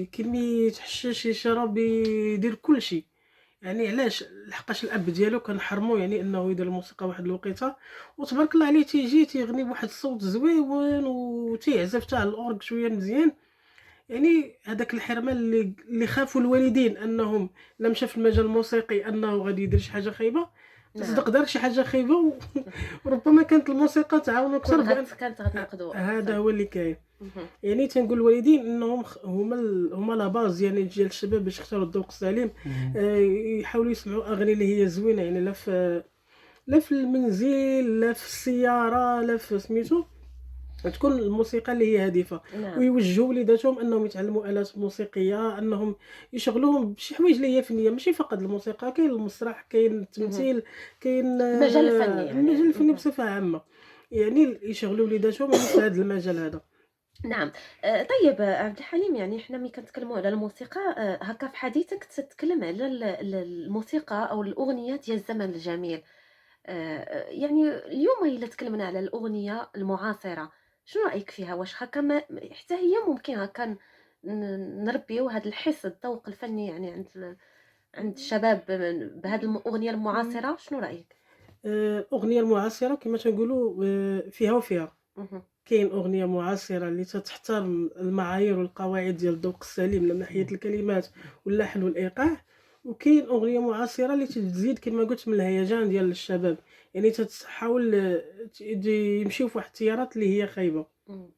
يكمي، يتحشش، يشرب، يدير كل شيء. يعني علاش؟ لحقاش الاب ديالو كان حرمو يعني انه يدير الموسيقى واحد الوقيته، وتبارك الله عليه تيجي تيغني بواحد الصوت زويون، وتيعزف حتى على الاورغ شويه مزيان. يعني هذاك الحرمان اللي خافوا الوالدين انهم الا مشى في المجال الموسيقي انه غادي يدير شي حاجه خايبه، تصدق نعم. دار شي حاجه خايبه وربما كانت الموسيقى تعاون اكثر كانت غتنقدو هذا أحسن. هو اللي كاين. مهم. يعني تنقول الوالدين انهم هما لا باز يعني ديال الشباب باش يختاروا الذوق السليم. يحاولوا يسمعوا اغاني اللي هي زوينه، يعني لا في المنزل، لا في السياره، لا في سميتو، تكون الموسيقى اللي هي هادفه. نعم. ويوجهوا وليداتهم انهم يتعلموا آلات موسيقيه، انهم يشغلوهم بشي حوايج اللي هي فنيه، ماشي فقط الموسيقى، كاين المسرح، كاين مهم. التمثيل، كاين المجال الفني يعني. المجال الفني مهم. بصفه عامه، يعني يشغلوا وليداتهم يعني في هذا المجال هذا. نعم. طيب عبد الحليم، يعني احنا ملي كنتكلموا على الموسيقى، هكا في حديثك تتكلم على الموسيقى او الاغنيه ديال الزمن الجميل. يعني اليوم الا تكلمنا على الاغنيه المعاصره، شنو رايك فيها؟ واش هكا حتى هي ممكن هكا نربيو هذا الحس، الذوق الفني يعني عند عند الشباب بهذه الأغنية إمم. المعاصرة، شنو رأيك؟ الأغنية المعاصرة كيما تنقولوا فيها وفيها. اهم. كاين أغنية معاصرة اللي تتحترم المعايير والقواعد ديال الذوق السليم من ناحية الكلمات واللحن والإيقاع، وكاين أغنية معاصرة اللي تزيد كيما قُلت من الهيجان ديال الشباب، يعني تحاول يمشيو في واحد التيارات اللي هي خايبة. إمم.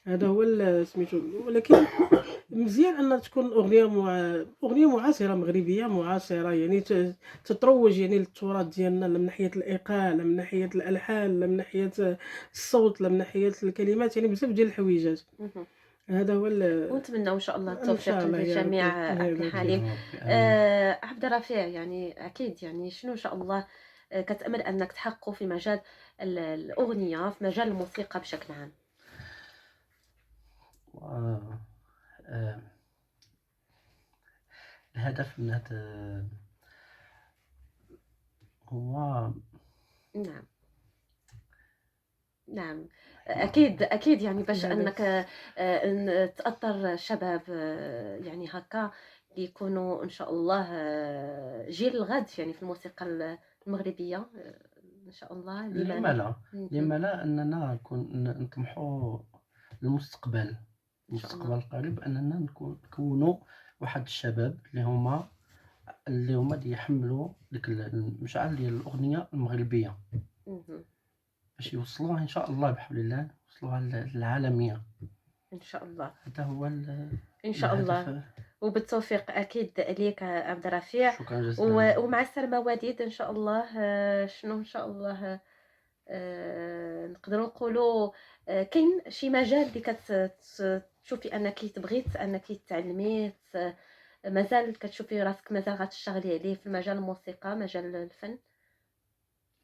هذا هو سميتو، ولكن مزيان أن تكون أغنية معاصرة مغربية معاصرة، يعني تتروّج يعني للتراث ديالنا، لا من ناحية الإيقاع، لا من ناحية الألحان، لا من ناحية الصوت، لا من ناحية الكلمات، يعني بزاف ديال الحويجات. اهم. هذا هو ونتمنّاو إن شاء الله إن شاء التوفيق الله يا للجميع ربي، الله عبد يبارك الحليم. فيك. يا ربي آمين. عبد الرفيع، يعني أكيد يعني شنو إن شاء الله كتأمل أنك تحققه في مجال الأغنية، في مجال الموسيقى بشكل عام؟ و آآ الهدف من هاد هو نعم. نعم، أكيد، أكيد يعني باش أنك الهدف تأطّر الشباب يعني هكا ليكونوا إن شاء الله جيل الغد يعني في الموسيقى المغربية إن شاء الله، لِمَ لِمَ لا؟ لا، اهم. لِمَ لا أننا نطمحوا للمستقبل، إن شاء الله. المستقبل القريب أننا نكونوا واحد الشباب اللي هما يحمّلوا ديك المشعل ديال الأغنية المغربية، اهم. باش يوصلوها إن شاء الله بحول الله، يوصلوها للعالمية. إن شاء الله. هذا هو إن شاء الله. الهدف. وبالتوفيق أكيد ليك عبد الرفيع، شكرًا جزيلًا. ومع السلامة وديد إن شاء الله. شنو إن شاء الله نقدروا نقولوا كاين شي مجال اللي تشوفي أنكِ تبغي أنكِ تتعلميه، مازال كتشوفي راسِك مازال غتشتغلي عليه في مجال الموسيقى، مجال الفن؟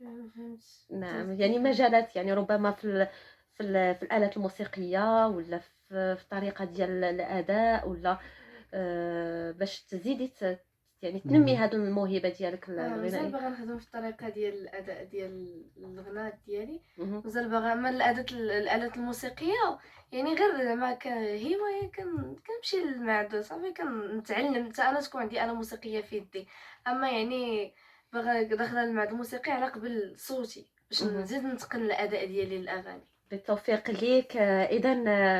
ما فهمتش نعم، قصدك يعني كيفاش. مجالات يعني ربما في الآلات الموسيقية والّا في الطريقة ديال الأداء والّا باش تزيدي يعني تنمّي اهم. هاد الموهبة ديالك مازال الغنائية. باغا نخدم في الطريقة ديال الأداء ديال الغنا ديالي، اهم. مازال باغا. أما الآلات الموسيقية يعني غير زعما كهواية كنمشي للمعهد صافي كنتعلم حتى أنا تكون عندي آلة موسيقية في يدي، أما يعني باغا داخلة المعهد الموسيقي على قبل صوتي باش اهم. نزيد نتقن الأداء ديالي للأغاني. بالتوفيق ليك. إذا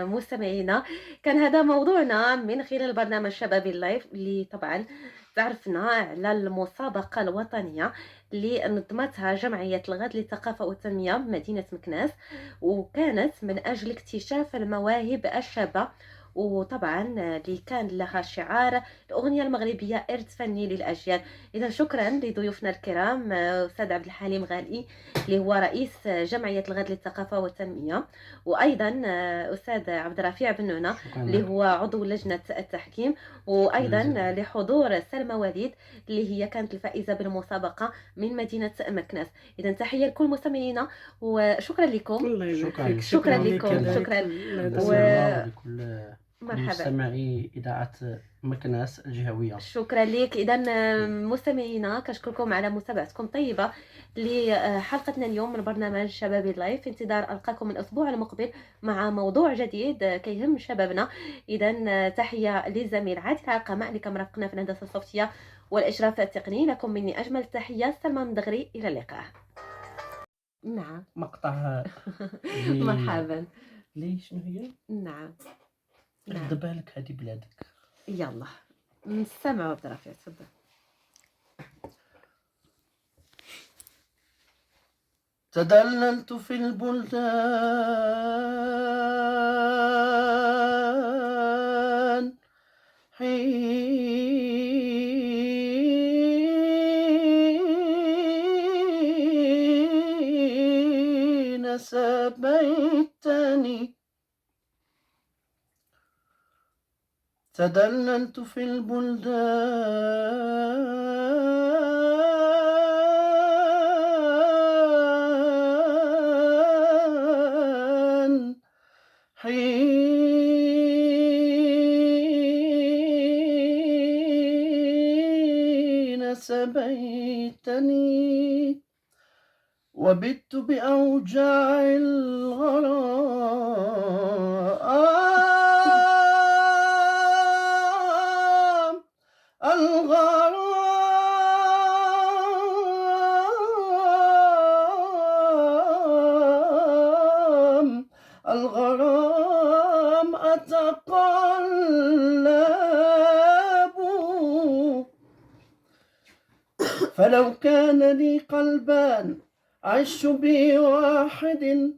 مستمعينا، كان هذا موضوعنا من خلال برنامج شبابي اللايف، اللي طبعا تعرفنا على المسابقة الوطنية اللي نظمتها جمعية الغد للثقافة والتنمية بمدينة مكناس، وكانت من أجل اكتشاف المواهب الشابة، وطبعا اللي كان لها شعار الأغنية المغربية إرث فني للأجيال. إذا شكرا لضيوفنا الكرام أستاذ عبد الحليم غالي اللي هو رئيس جمعية الغد للثقافة والتنمية، وأيضا أستاذ عبد الرفيع بن نونة شكرًا اللي لك. هو عضو لجنة التحكيم، شكرًا وأيضا جزيلًا. لحضور سلمى وليد اللي هي كانت الفائزة بالمسابقة من مدينة مكناس. إذا تحية لكل مستمعينا وشكرا لكم. الله يبارك شكرًا. فيك، شكرا شكرًا ليك لكم، كذلك شكرا. الله للسلامة يديم. ولكل ومرحبا. مستمعي إذاعة مكناس الجهوية. شكرا لك. اذا مستمعينا كنشكركم على متابعتكم طيبه لحلقتنا اليوم من برنامج شبابي لايف، في انتظار القاكم الاسبوع المقبل مع موضوع جديد كيهم شبابنا. اذا تحيه للزميل عادل عقمه اللي كان مرافقنا في الهندسه الصوتيه والاشراف التقني. لكم مني اجمل التحيات، سلمى مدغري، الى اللقاء. نعم. مقطع مرحبا. شنو هي؟ نعم. نعم. رد بالك هذه بلادك. يلا نستمع عبد الرفيع، تفضل. تدللت في البلدان حين سبيتني. تدللت في البلدان حين سبيتني، وبت بأوجاع الغرام فلو كان لي قلبان عش بواحد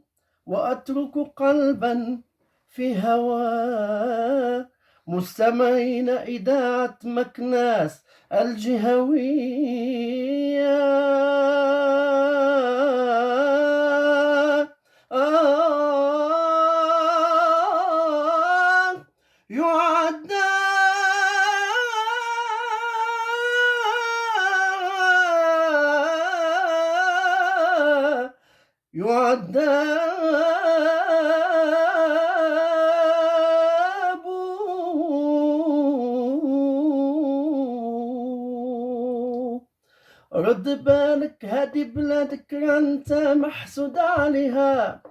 وأترك قلبا في هواه. مستمعين إذاعة مكناس الجهوية. يعد يعذب. رد بالك هادي بلادك انت محسود عليها.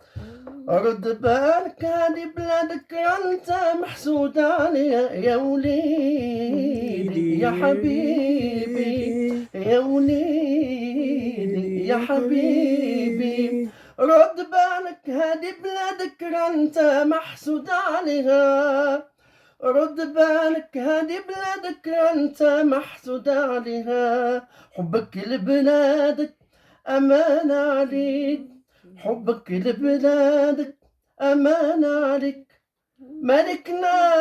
رد بالك هادي بلادك انت محسود عليها. يا وليدي يا حبيبي يا وليدي يا حبيبي. رد بالك هادي بلادك انت محسود عليها. رد بالك هادي بلادك انت محسود عليها. حبك لبلادك أمان عليك. حبك لبلادك أمان عليك. ملكنا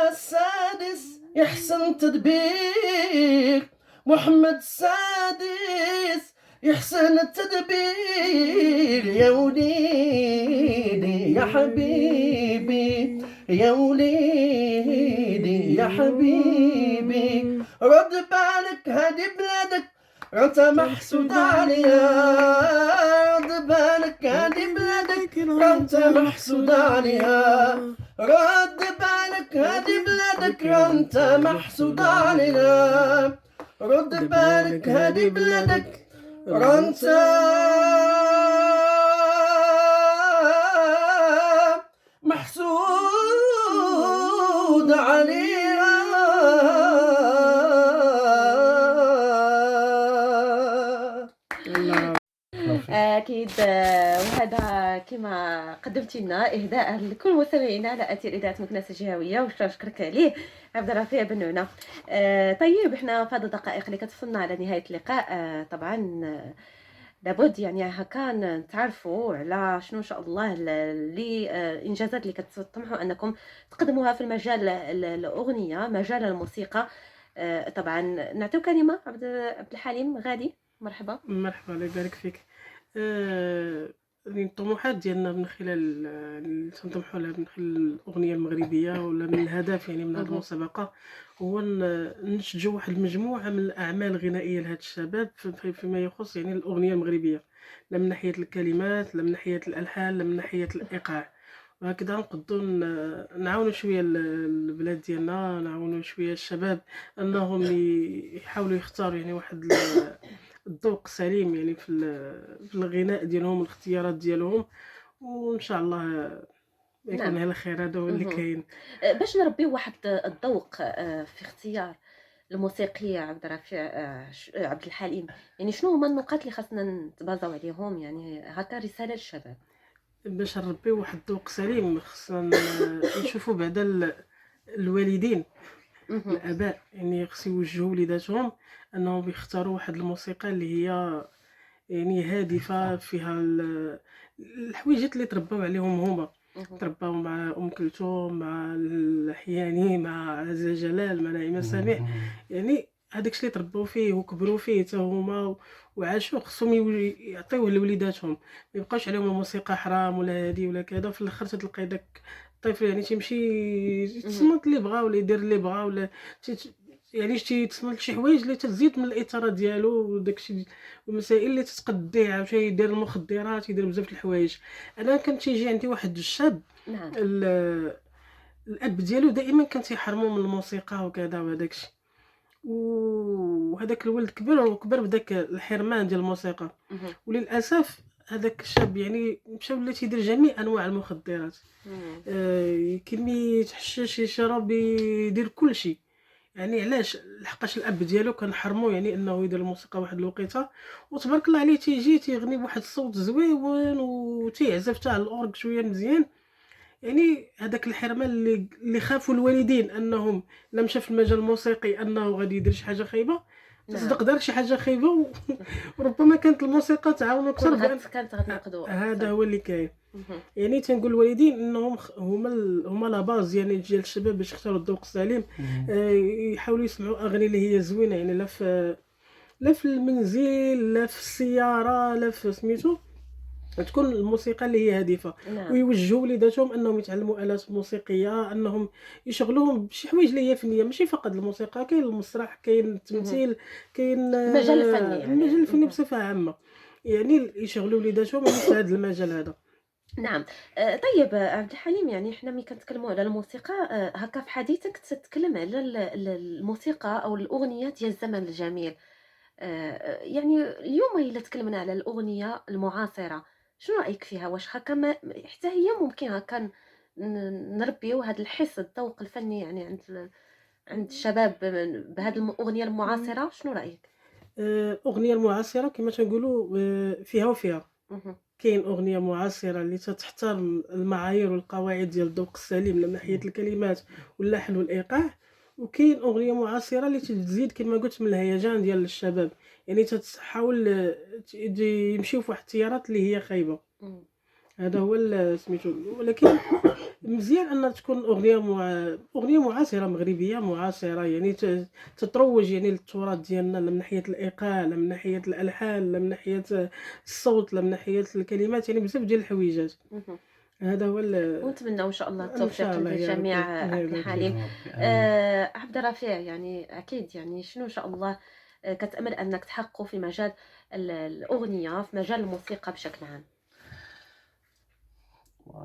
السادس يحسن تدبير. محمد السادس يحسن التدبير. يا وليدي يا حبيبي يا وليدي يا حبيبي. رد بالك هادي بلادك انت محسود عليها. رد بالك هادي بلادك انت محسود عليها. رد بالك هادي بلادك انت محسود عليها. رد بالك هادي بلادك انت محسود عليها. الله أكيد وهذا كما قدمتي لنا إهداء لكل مستمعينا على أثير إذاعة مكناس الجهوية، ونشكرك عليه عبد الرفيع بن نعنة. طيب احنا في هذه الدقائق اللي كتوصلنا على نهاية اللقاء، طبعا لابد يعني هكا نتعرفوا على شنو ان شاء الله اللي الانجازات اللي كتطمحوا انكم تقدموها في المجال الاغنيه، مجال الموسيقى. طبعا نعطيو كلمه عبد الحليم غادي. مرحبا. مرحبا، الله يبارك فيك. الطموحات ديالنا من خلال اللي تنطمحوا لها من خلال الأغنية المغربية، ولا من الهدف يعني من هذه مهم. المسابقة، هو نشجعوا واحد المجموعة من الأعمال الغنائية لهاد الشباب فيما يخص يعني الأغنية المغربية، لا من ناحية الكلمات، لا من ناحية الألحان، لا من ناحية الإيقاع. وهكذا نقدروا نعاونوا شوية البلاد ديالنا، نعاونوا شوية الشباب أنهم يحاولوا يختاروا يعني واحد الذوق سليم يعني في الغناء ديالهم والاختيارات ديالهم، وان شاء الله يكون نعم. على خير. هذا هو اللي مهم. كاين. باش نربيو واحد الذوق في اختيار الموسيقية عبد الرفيع، عبد الحليم، يعني شنو هما النقاط اللي خاصنا نتبازاو عليهم، يعني هكا رسالة للشباب؟ باش نربيو واحد الذوق سليم خصنا نشوفوا بعدا الوالدين، مهم. الاباء، يعني خصو يوجهوا وليداتهم انهم يختاروا واحد الموسيقى اللي هي يعني هادفه، فيها الحويجات اللي ترباو عليهم هما. مهم. ترباو مع ام كلثوم، مع الاحياني، مع عزة جلال، مع نعيمه سميح، يعني هذاك الشيء اللي تربوا فيه وكبروا فيه حتى هما وعاشوا، خصهم يعطيوه لوليداتهم، ما يبقاوش عليهم الموسيقى حرام ولا هادي ولا كذا. في الاخر تلقاي داك الطفل يعني تيمشي مهم. يتصنت اللي بغا ولا يدير اللي بغا، ولا يعني تيتصنت شي حوايج اللي تزيد من الاثاره ديالو، وداكشي المسائل اللي تتقديه، عاوتاني يدير المخدرات، يدير بزاف د الحوايج. انا كان تيجي عندي واحد الشاب، نعم. الاب ديالو دائما كان تيحرمو من الموسيقى وكذا وهداكشي، وهذاك الولد كبر بداك الحرمان ديال الموسيقى. مهم. وللاسف هذاك الشاب يعني مشى ولا تيدير جميع انواع المخدرات، مم. كيمي يتحشش، يشرب، يدير كل شيء. يعني علاش؟ لحقاش الاب ديالو كان حرمو يعني انه يدير الموسيقى واحد الوقيته، وتبارك الله عليه تيجي تيغني بواحد الصوت زويون وتيعزف حتى على الاورغ شويه مزيان. يعني هذاك الحرمان اللي خافوا الوالدين انهم الا مشى في المجال الموسيقي انه غادي يدير شي حاجه خايبه، نعم. تقدر شي حاجه خايبه وربما كانت الموسيقى تعاون اكثر بان كانت غتنقدو هذا أكثر. هو اللي كاين. اهم. يعني تنقول الوالدين انهم هما لا باز يعني ديال الشباب باش يختاروا الذوق السليم. يحاولوا يسمعوا اغاني اللي هي زوينه، يعني لا في المنزل، لا في السياره، لا في سميتو، تكون الموسيقى اللي هي هادفه. نعم. ويوجهوا وليداتهم انهم يتعلموا آلات موسيقيه، انهم يشغلوهم بشي حوايج اللي هي فنيه، ماشي فقط الموسيقى، كاين المسرح، كاين اهم. التمثيل، كاين المجال الفني يعني. المجال الفني اهم. بصفه عامه. يعني يشغلوا وليداتهم يعني في هذا المجال هذا. نعم. طيب عبد الحليم، يعني حنا ملي كنتكلموا على الموسيقى، هكا في حديثك تتكلم على الموسيقى أو الأغنية ديال الزمن الجميل. يعني اليوم إلا تكلمنا على الأغنية المعاصرة، شنو رأيك فيها؟ واش هكا حتى هي ممكن هكا نربيو هاد الحس الذوق الفني يعني عند الشباب بهاد الأغنية المعاصرة، شنو رأيك؟ الأغنية المعاصرة كما تنقولوا فيها وفيها. اهم. كاين أغنية معاصرة اللي تحترم المعايير والقواعد ديال الذوق السليم من ناحية الكلمات واللحن والإيقاع، وكاين أغنية معاصرة اللي تزيد كما قلت من الهيجان ديال الشباب، يعني تحاول يمشيو في واحد التيارات اللي هي خايبة. إمم. هذا هو سميتو. ولكن مزيان أن تكون أغنية معاصرة مغربية معاصرة، يعني تتروج يعني للتراث ديالنا، لا من ناحية الإيقاع، لا من ناحية الألحان، لا من ناحية الصوت، لا من ناحية الكلمات، يعني بزاف ديال الحويجات. اهم. هذا هو ونتمنوا إن شاء الله إن شاء التوفيق الله يا للجميع. ربي، يا عبد ربي. الحليم، يا ربي آمين. عبد الرفيع، يعني أكيد يعني شنو إن شاء الله كتأمل أنك تحققه في مجال الأغنية، في مجال الموسيقى بشكل عام؟ و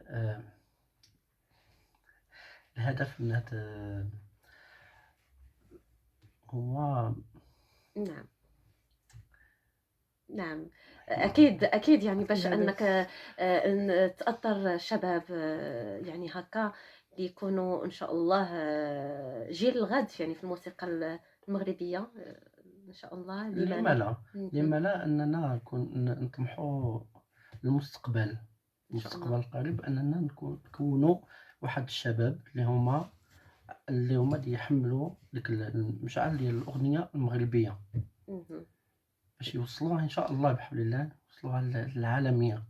آآ الهدف من هذا هو نعم. نعم. أكيد يعني باش الهدف. أنك تأطّر شباب، يعني هكا اللي يكونوا إن شاء الله جيل الغد يعني في الموسيقى المغربية، إن شاء الله. لِمَ لِمَ لا؟ لا، اهم. لِمَ لا أننا نطمحوا للمستقبل، إن شاء المستقبل الله. القريب أننا نكونوا واحد الشباب اللي هما اللي يحملوا ديك المشعل ديال الأغنية المغربية، اهم. باش يوصلوها إن شاء الله بحول الله، يوصلوها للعالمية.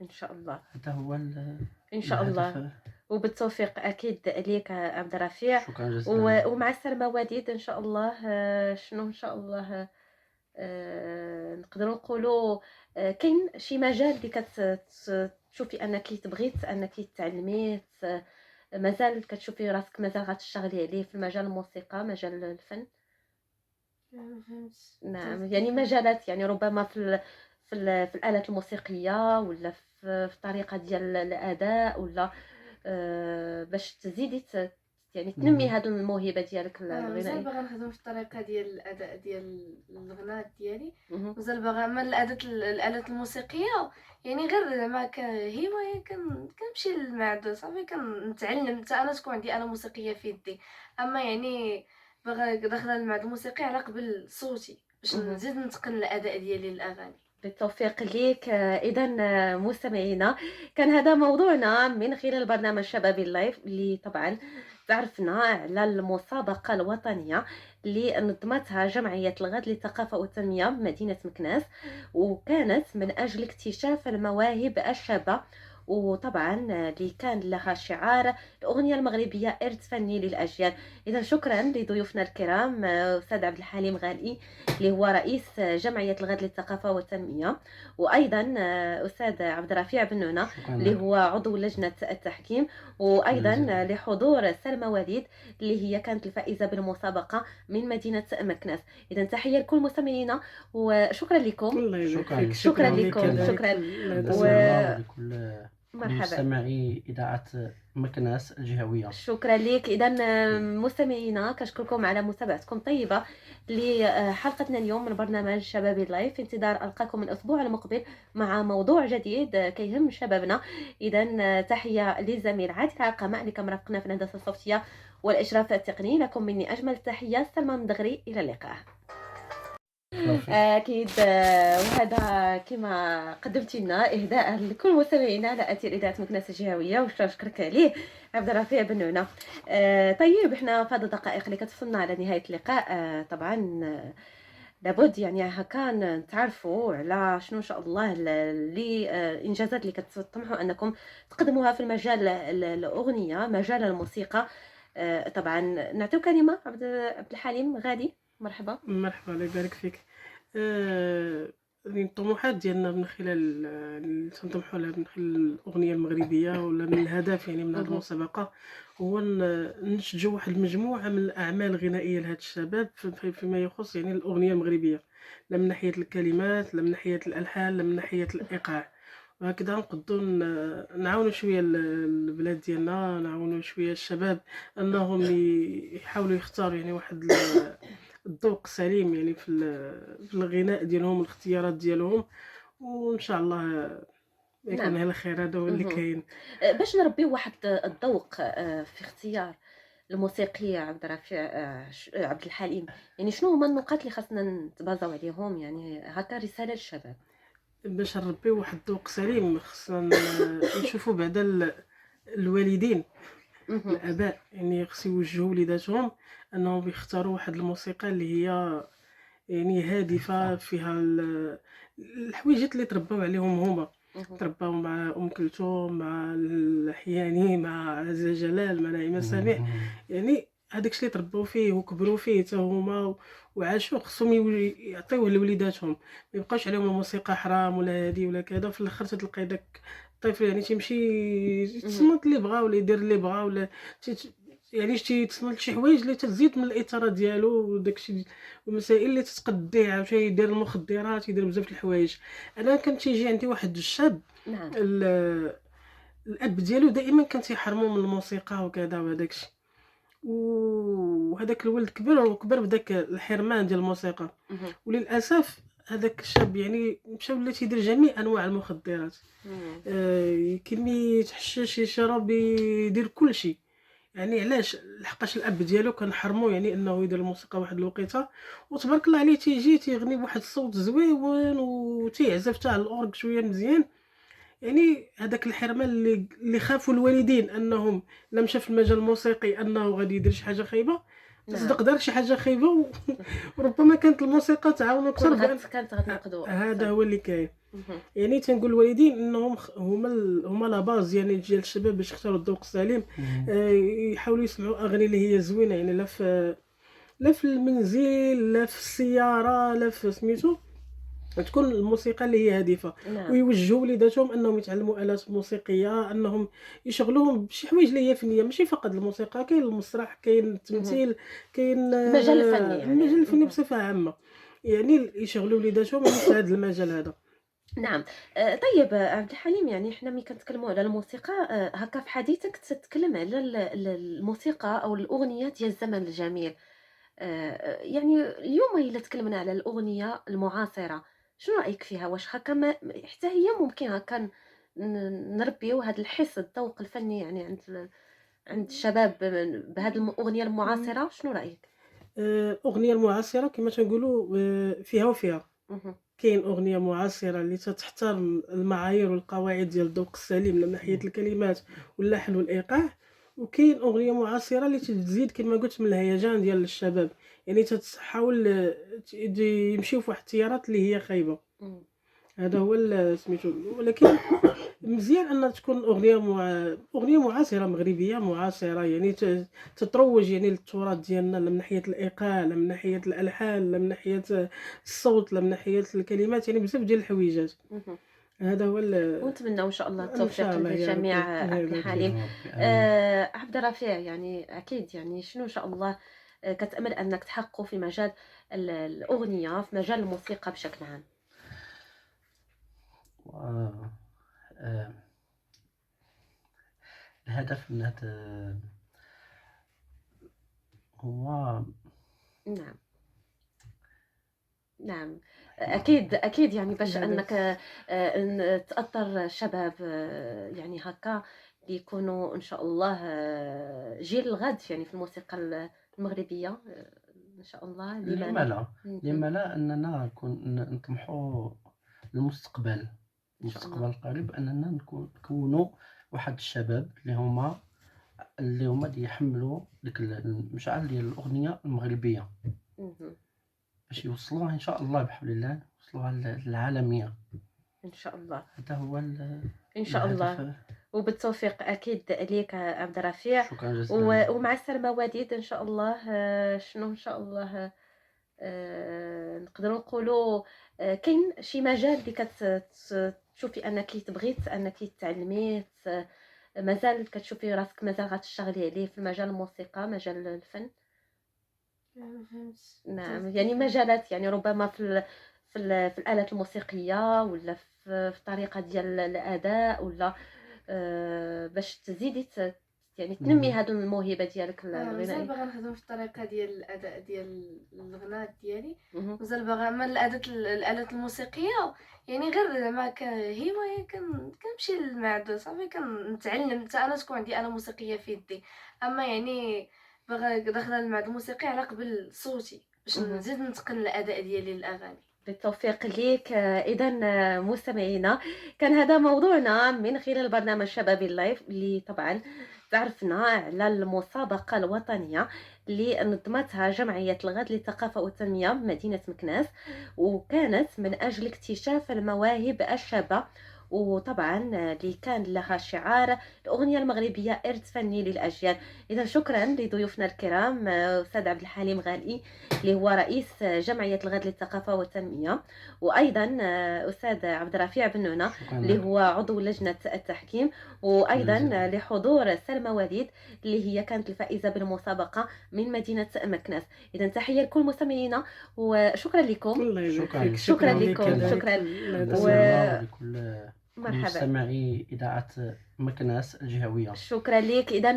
إن شاء الله. هذا هو إن شاء الله. الهدف. وبالتوفيق أكيد ليك عبد الرفيع، شكرا جزيلا. ومع السلامة وديد إن شاء الله. شنو إن شاء الله نقدروا نقولوا، كاين شي مجال اللي تشوفي أنك تبغي أنك تعلميه، مازال كتشوفي راسك مازال غتشتغلي عليه في مجال الموسيقى، مجال الفن؟ ما فهمتش. نعم، يعني مجالات، يعني ربما في الآلات الموسيقية، ولا في الطريقة ديال الأداء، ولا باش تزيدي يعني تنمي هاد الموهبة ديالك مازال الغنائية. باغا نخدم في الطريقة ديال الأداء ديال الغناء ديالي، اهم. مازال باغا. أما الآلات الموسيقية يعني غير زعما كهواية كنمشي للمعهد صافي كنتعلم حتى أنا تكون عندي آلة موسيقية في يدي. أما يعني باغا داخلة المعهد الموسيقي على قبل صوتي باش اهم. نزيد نتقن الأداء ديالي للأغاني. بالتوفيق ليك. إذا مستمعينا، كان هذا موضوعنا من خلال برنامج شبابي اللايف، اللي طبعا تعرفنا على المسابقة الوطنية اللي نظمتها جمعية الغد للثقافة والتنمية بمدينة مكناس، وكانت من أجل اكتشاف المواهب الشابة، وطبعا اللي كان لها شعار الأغنية المغربية إرث فني للأجيال. إذا شكرا لضيوفنا الكرام، أستاذ عبد الحليم غالي اللي هو رئيس جمعية الغد للثقافة والتنمية، وأيضا أستاذ عبد الرفيع بنونة شكرا اللي لك. هو عضو لجنة التحكيم، وأيضا جزيلا. لحضور سلمى وليد اللي هي كانت الفائزة بالمسابقة من مدينة مكناس. إذا تحية لكل مستمعينا وشكرا لكم. الله يبارك شكراً. فيك. شكراً لك لكم. كذلك. شكراً. الله لدى يسلمك. سلمى ولكل مرحبا. مستمعي إذاعة مكناس الجهوية. شكرا لك. اذا مستمعينا كنشكركم على متابعتكم طيبه لحلقتنا اليوم من برنامج شبابي لايف، في انتظار القاكم الاسبوع المقبل مع موضوع جديد كيهم شبابنا. اذا تحيه للزميل عادل عقمه اللي كان مرافقنا في الهندسه الصوتيه والاشراف التقني. لكم مني اجمل التحيات، سلمى مدغري، الى اللقاء. الله فيك. أكيد وهذا كما قدمتِ لنا إهداء لكل مستمعينا على أثير إذاعة مكناس الجهوية، وشكرك عليه عبد الرفيع بن نونة. طيب إحنا في هاد الدقائق اللي كتوصلنا على نهاية اللقاء طبعًا لابد يعني هاكا نتعرفوا على شنو إن شاء الله اللي الإنجازات اللي كتطمحوا أنكم تقدموها في المجال الأغنية، مجال الموسيقى. طبعًا نعطيو كلمة عبد الحليم غادي، مرحبا. مرحبا، الله يبارك فيك. يعني الطموحات ديالنا من خلال اللي تنطمحوا لها من خلال الأغنية المغربية ولا من الهدف يعني من هذه اهم. المسابقة هو ننتجوا واحد المجموعة من الأعمال الغنائية لهاد الشباب فيما يخص يعني الأغنية المغربية، لا من ناحية الكلمات لا من ناحية الألحان لا من ناحية الإيقاع، وهكذا نقدروا نعاونوا شوية البلاد ديالنا، نعاونوا شوية الشباب أنهم يحاولوا يختاروا يعني واحد الذوق سليم يعني في الغناء ديالهم والاختيارات ديالهم، وإن شاء الله يكون نعم. على خير. هذا هو اللي اهم. كاين. باش نربّيو واحد الذوق في اختيار الموسيقي عبد الرفيع عبد الحليم، يعني شنو هُما النقاط اللي خاصنا نتبازاو عليهم يعني هاكا رسالة للشباب؟ باش نربيو واحد الذوق سليم خصنا نشوفوا بعدا الوالدين، اهم. الآباء، يعني خصو يوجهوا وليداتهم أنهم يختاروا واحد الموسيقى اللي هي يعني هادفة، فيها الحويجات اللي ترباو عليهم هما، اهم. ترباو مع أم كلثوم، مع الأحياني، مع عزة جلال، مع نعيمة سميح، يعني هداك الشي اللي ترباو فيه وكبروا فيه حتى هما وعاشوه خصهم يعطيوه لوليداتهم، ما يبقاوش عليهم الموسيقى حرام ولا هادي ولا كذا، في الآخر تتلقاي داك الطفل يعني تيمشي اهم. يتصنت اللي بغا ولا يدير اللي بغا ولا يعني تيتصنت لشي حوايج اللي تزيد من الإثارة ديالو وداك الشي والمسائل اللي تتقديه، عاوتاني يدير المخدرات، يدير بزاف د الحوايج. أنا كان تيجي عندي واحد الشاب نعم. الأب ديالو دائمًا كان تيحرمو من الموسيقى وكذا وهداك الشي، وهداك الولد كبر وكبر بداك الحرمان ديال الموسيقى، اهم. وللأسف هذاك الشاب يعني مشى ولا تيدير جميع أنواع المخدرات، إمم. يكمي، يتحشش، يشرب، يدير كلشي. يعني علاش؟ لحقاش الأب ديالو كان حرمو يعني أنه يدير الموسيقى واحد الوقيتة، وتبارك الله عليه تيجي تيغني بواحد الصوت زويون وتيعزف حتى على الأورج شوية مزيان. يعني هذاك الحرمان اللي خافوا الوالدين أنهم إلا مشى في المجال الموسيقي أنه غادي يدير شي حاجة خايبة، نعم. تصدق دار شي حاجة خايبة وربما كانت الموسيقى تعاونو أكثر كانت غتنقذو هذا أكثر. هو اللي كاين. اهم. يعني تنقول الوالدين انهم هما لا باز يعني ديال الشباب باش يختاروا الذوق السليم. يحاولوا يسمعوا اغاني اللي هي زوينه، يعني لا في المنزل، لا في السياره، لا في سميتو، تكون الموسيقى اللي هي هادفه، نعم. ويوجهوا وليداتهم انهم يتعلموا آلات موسيقيه، انهم يشغلوهم بشي حوايج اللي هي فنيه، ماشي فقط الموسيقى، كاين المسرح، كاين اهم. التمثيل، كاين المجال الفني يعني. المجال الفني اهم. بصفه عامه، يعني يشغلوا وليداتهم يعني في هذا المجال هذا. نعم. طيب عبد الحليم يعني إحنا ملي كنتكلموا على الموسيقى هاكا في حديثك تتكلم على الموسيقى أو الأغنية ديال الزمن الجميل. يعني اليوم إلا تكلمنا على الأغنية المعاصرة، شنو رأيك فيها؟ واش هاكا حتى هي ممكن هاكا نربيو هاد الحس الذوق الفني يعني عند الشباب بهاد الأغنية المعاصرة، شنو رأيك؟ الأغنية المعاصرة كما تنقولوا فيها وفيها. اهم. كاين أغنية معاصرة اللي تحترم المعايير والقواعد ديال الذوق السليم من ناحية الكلمات واللحن والإيقاع، وكاين أغنية معاصرة اللي تزيد كما قلت من الهيجان ديال الشباب، يعني تحاول يمشيو في واحد التيارات اللي هي خايبة. إمم. هذا هو سميتو، ولكن مزيان أن تكون أغنية معاصرة مغربية معاصرة، يعني تتروج يعني للتراث ديالنا، لا من ناحية الإيقاع، لا من ناحية الألحان، لا من ناحية الصوت، لا من ناحية الكلمات، يعني بزاف ديال الحويجات. اهم. هذا هو ونتمنّاو إن شاء الله إن شاء التوفيق الله يا للجميع ربي، يا عبد ربي. الحليم. يا ربي آمين. عبد الرفيع يعني أكيد يعني شنو إن شاء الله كتأمل أنك تحققه في مجال الأغنية، في مجال الموسيقى بشكل عام؟ و آآ الهدف من هذا هو نعم. نعم. أكيد، أكيد يعني باش أنك الهدف تأطّر شباب يعني هاكا اللي يكونوا إن شاء الله جيل الغد يعني في الموسيقى المغربية. إن شاء الله، لِمَ لِمَ لا؟ لا، اهم. لِمَ لا أننا نطمحوا للمستقبل، إن شاء الله. المستقبل القريب أننا نكونوا واحد الشباب اللي هما اللي يحملوا ديك المشعل ديال الأغنية المغربية اهم. باش يوصلوها إن شاء الله بحول الله، يوصلوها للعالمية. إن شاء الله. هذا هو إن شاء الله. الهدف. وبالتوفيق أكيد ليك عبد الرفيع، شكرا جزيلا. ومع السلامة وديد إن شاء الله. شنو إن شاء الله نقدروا نقولوا كاين شي مجال اللي تشوفي أنك تبغي أنك تعلميه، مازال كتشوفي راسك مازال غتشتغلي عليه في مجال الموسيقى، مجال الفن؟ ما فهمتش. نعم، يعني مجالات، يعني ربما في الآلات الموسيقية، ولا في الطريقة ديال الأداء، ولا باش تزيدي يعني تنمي هاد الموهبة ديالك مازال الغنائية. باغا نخدم في الطريقة ديال الأداء ديال الغناء ديالي، اهم. مازال باغا. أما الآلات الموسيقية يعني غير زعما كهواية كنمشي للمعهد صافي كنتعلم حتى أنا تكون عندي آلة موسيقية في يدي. أما يعني باغا داخلة المعهد الموسيقي على قبل صوتي باش اهم. نزيد نتقن الأداء ديالي للأغاني. بالتوفيق ليك. إذا مستمعينا، كان هذا موضوعنا من خلال برنامج شبابي اللايف، اللي طبعا تعرفنا على المسابقة الوطنية اللي نظمتها جمعية الغد للثقافة والتنمية بمدينة مكناس، وكانت من أجل اكتشاف المواهب الشابة. وطبعا اللي كان لها شعار الأغنية المغربية إرث فني للأجيال. إذا شكرا لضيوفنا الكرام، أستاذ عبد الحليم غالي اللي هو رئيس جمعية الغد للثقافة والتنمية، وأيضا أستاذ عبد الرفيع بنونة شكرا اللي لك. هو عضو لجنة التحكيم، وأيضا جزيلا. لحضور سلمى وليد اللي هي كانت الفائزة بالمسابقة من مدينة مكناس. إذا تحية لكل مستمعينا، وشكرا لكم. الله يبارك شكرا فيك، شكرا شكرا لك لكم، لك. شكرا. للسلامة ولكل ومرحبا. مستمعي إذاعة مكناس الجهوية. شكرا لك. اذا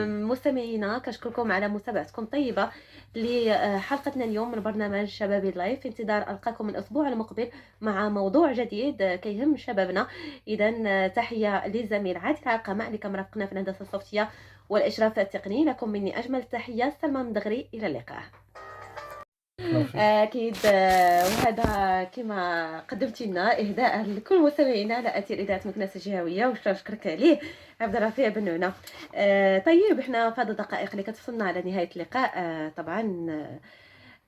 مستمعينا، كنشكركم على متابعتكم طيبه لحلقتنا اليوم من برنامج شبابي لايف. في انتظار القاكم الاسبوع المقبل مع موضوع جديد كيهم شبابنا. اذا تحيه للزميل عادل عقمه اللي كان مرافقنا في الهندسه الصوتيه والاشراف التقني. لكم مني اجمل التحيات، سلمى مدغري، الى اللقاء. اكيد. وهذا كما قدمتي لنا اهداء لكل مستمعينا على اثير اذاعه مكناس الجهويه، وشكرك عليه عبد الرفيع بنونه. طيب، احنا في هذه الدقائق اللي كتوصلنا على نهايه اللقاء، طبعا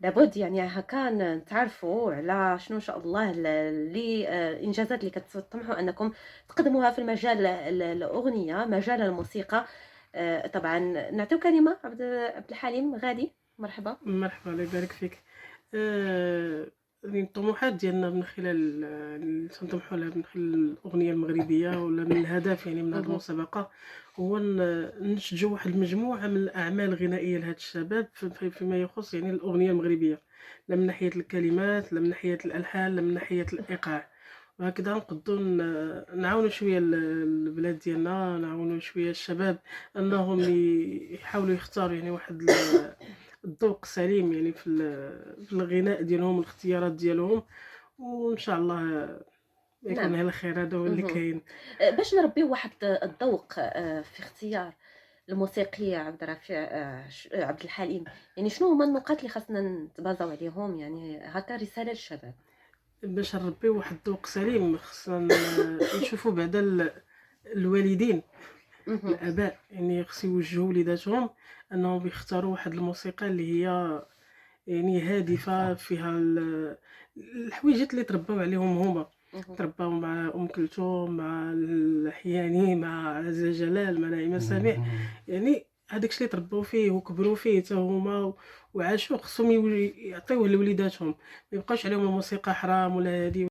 لابد يعني هكا نتعرفوا على شنو ان شاء الله اللي الانجازات اللي كتطمحوا انكم تقدموها في المجال الاغنيه، مجال الموسيقى. طبعا نعطيو كلمه عبد الحليم غادي. مرحبا. مرحبا، الله يبارك فيك. يعني الطموحات ديالنا من خلال اللي تنطمحوا لها من خلال الأغنية المغربية، ولا من الهدف يعني من هذه مهم. المسابقة، هو نشجعوا واحد المجموعة من الأعمال الغنائية لهاد الشباب فيما يخص يعني الأغنية المغربية، لا من ناحية الكلمات، لا من ناحية الألحان، لا من ناحية الإيقاع. وهكذا نقدروا نعاونوا شوية البلاد ديالنا، نعاونوا شوية الشباب أنهم يحاولوا يختاروا يعني واحد الذوق سليم يعني في الغناء ديالهم والاختيارات ديالهم، وإن شاء الله يكون نعم. على خير. هذا هو اللي مهم. كاين. باش نربيو واحد الذوق في اختيار الموسيقي عبد الرفيع، عبد الحليم، يعني شنو هما النقاط اللي خاصنا نتبازاو عليهم، يعني هكا رسالة للشباب؟ باش نربيو واحد الذوق سليم خصنا نشوفوا بعدا الوالدين، مهم. الآباء، يعني خصو يوجهوا وليداتهم أنهم يختاروا واحد الموسيقى اللي هي يعني هادفة، فيها الحويجات اللي ترباو عليهم هما. مهم. ترباو مع أم كلثوم، مع الأحياني، مع عزة جلال، مع نعيمة سميع. يعني هذاك الشيء اللي ترباو فيه وكبروا فيه حتى هما وعاشوا، خصهم يعطيوه لوليداتهم، ما يبقاوش عليهم الموسيقى حرام ولا هادي.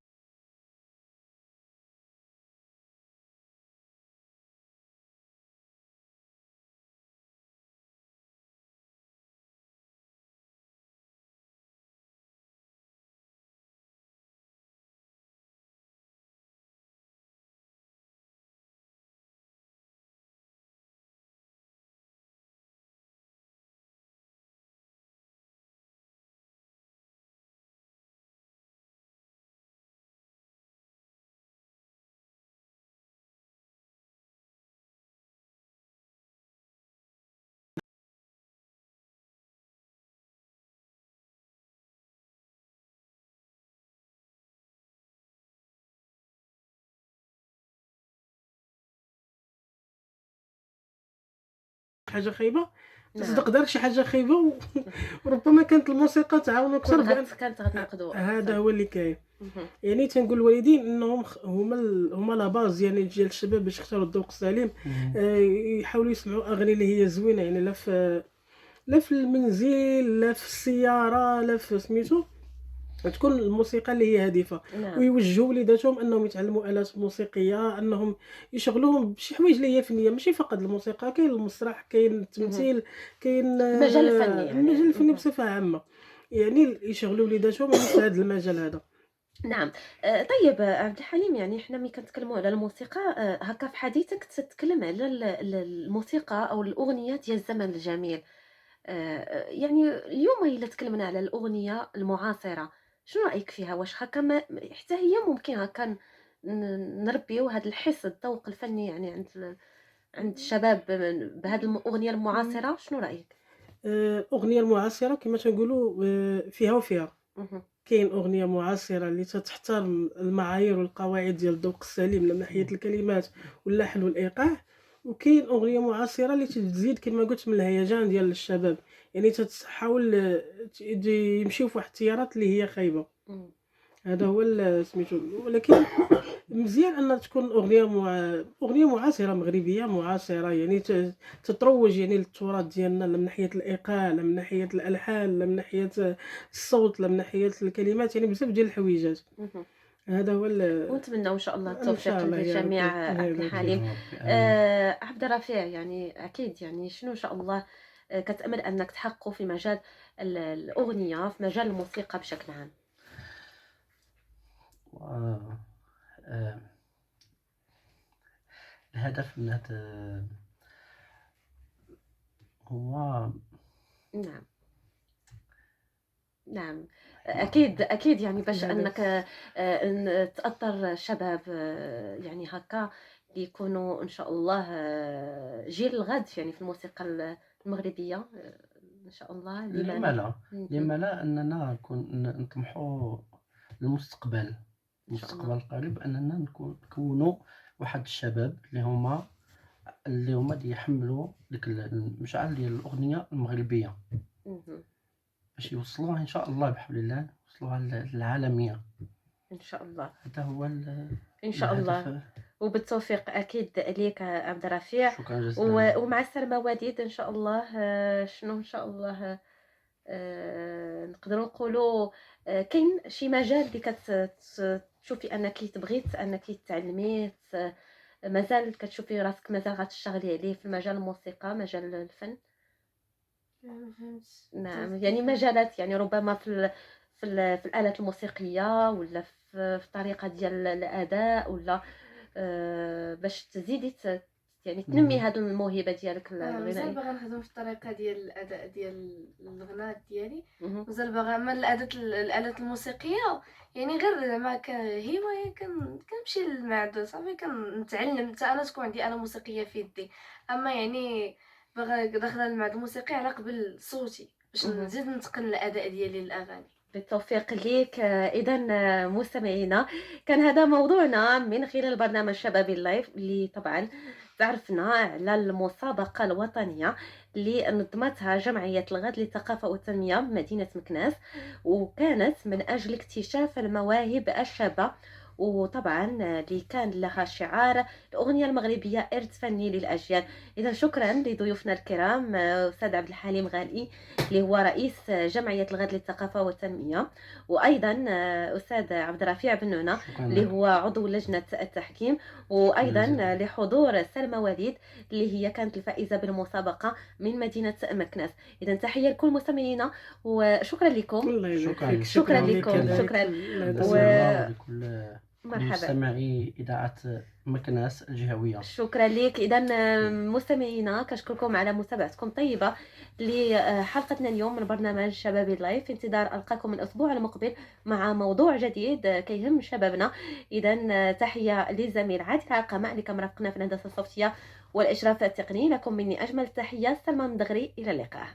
حاجه خايبه تصدق نعم. دار شي حاجه خايبه وربما كانت الموسيقى تعاون اكثر كانت غتنقدو هذا أحسن. هو اللي كاين. اهم. يعني تنقول الوالدين انهم هما لا باز يعني ديال الشباب باش يختاروا الذوق السليم. يحاولوا يسمعوا اغاني اللي هي زوينه، يعني لا في المنزل لا في السياره لا في سميتو، تكون الموسيقى اللي هي هادفه. نعم. ويوجهوا وليداتهم انهم يتعلموا آلات موسيقيه، انهم يشغلوهم بشي حوايج اللي هي فنيه، ماشي فقط الموسيقى، كاين المسرح كاين اهم. التمثيل كاين المجال الفني يعني. المجال الفني اهم. بصفه عامه. يعني يشغلوا وليداتهم يعني في هذا المجال هذا. نعم. طيب عبد الحليم، يعني حنا ملي كنتكلموا على الموسيقى هكا في حديثك تتكلم على الموسيقى أو الأغنية ديال الزمن الجميل. يعني اليوم إلا تكلمنا على الأغنية المعاصرة، شنو رأيك فيها؟ واش هكا حتى هي ممكن هكا نربيو هاد الحس الذوق الفني يعني عند الشباب بهاد الأغنية المعاصرة، شنو رأيك؟ الأغنية المعاصرة كما تنقولوا فيها وفيها. اهم. كاين أغنية معاصرة اللي تحترم المعايير والقواعد ديال الذوق السليم من ناحية الكلمات واللحن والإيقاع، وكاين أغنية معاصرة اللي تزيد كما قلت من الهيجان ديال الشباب، يعني تحاول يمشيو في واحد التيارات اللي هي خايبة. إمم. هذا هو سميتو. ولكن مزيان أن تكون أغنية معاصرة مغربية معاصرة، يعني تتروج يعني للتراث ديالنا، لا من ناحية الإيقاع لا من ناحية الألحان لا من ناحية الصوت لا من ناحية الكلمات، يعني بزاف ديال الحويجات. اهم. هذا هو ونتمناو إن شاء الله إن التوفيق شاء الله يا للجميع. ربي. عبد يا ربي. الحليم، يا ربي آمين. عبد الرفيع، يعني أكيد يعني شنو إن شاء الله كتأمل أنك تحققه في مجال الأغنية، في مجال الموسيقى بشكل عام؟ و- آه، الهدف من هذا هو نعم. نعم. أكيد يعني باش أنك تأطر الشباب يعني هكا يكونوا إن شاء الله جيل الغد يعني في الموسيقى المغربية إن شاء الله. لما لما لا؟ لا اهم. لا أننا نطمحوا للمستقبل، إن شاء المستقبل الله. القريب، أننا نكونوا واحد الشباب اللي هما يحملوا ديك المشعل ديال الأغنية المغربية، اهم. باش يوصلوها إن شاء الله بحول الله، يوصلوها للعالمية. إن شاء الله. هذا هو إن شاء الله. الهدف. وبالتوفيق أكيد ليك عبد الرفيع، شكرا جزيلا. ومع السلامة وديد إن شاء الله. شنو إن شاء الله نقدروا نقولوا كاين شي مجال اللي تشوفي أنك تبغي أنك تعلميه، مازال كتشوفي راسك مازال غتشتغلي عليه في مجال الموسيقى، مجال الفن؟ ما فهمتش. نعم. يعني مجالات، يعني ربما في الآلات الموسيقية، ولا في الطريقة ديال الأداء، ولا باش تزيدي يعني تنمي هاد الموهبة ديالك مازال الغنائية. باغا نخدم في الطريقه ديال الاداء ديال الغناء ديالي، اهم. مازال باغا. اما الالات الموسيقيه يعني غير زعما كهوايه، كنمشي للمعهد صافي كنتعلم حتى انا تكون عندي آلة موسيقيه في يدي. اما يعني باغا داخله المعهد الموسيقي على قبل صوتي باش اهم. نزيد نتقن الاداء ديالي للاغاني. بالتوفيق ليك. إذا مستمعينا، كان هذا موضوعنا من خلال برنامج شبابي اللايف، اللي طبعا تعرفنا على المسابقة الوطنية اللي نظمتها جمعية الغد للثقافة والتنمية بمدينة مكناس، وكانت من أجل اكتشاف المواهب الشابة، وطبعا اللي كان لها شعار الأغنية المغربية إرث فني للأجيال. إذا شكرا لضيوفنا الكرام أستاذ عبد الحليم غالي اللي هو رئيس جمعية الغد للثقافة والتنمية، وأيضا أستاذ عبد الرفيع بنونة شكرا اللي لك. هو عضو لجنة التحكيم، وأيضا جزيلا. لحضور سلمى وليد اللي هي كانت الفائزة بالمسابقة من مدينة مكناس. إذا تحية لكل مستمعينا وشكرا لكم. الله يبارك شكراً. فيك. شكراً لك لكم. كذلك. شكراً. الله لدى يسلمك. سلمى ولكل مرحبا. مستمعي إذاعة مكناس الجهوية. شكرا لك. اذا مستمعينا كنشكركم على متابعتكم طيبه لحلقتنا اليوم من برنامج شبابي لايف. في انتظار القاكم الاسبوع المقبل مع موضوع جديد كيهم شبابنا. اذا تحيه للزميل عادل عقمه اللي كان مرافقنا في الهندسه الصوتيه والاشراف التقني. لكم مني اجمل التحيات، سلمى مدغري، الى اللقاء.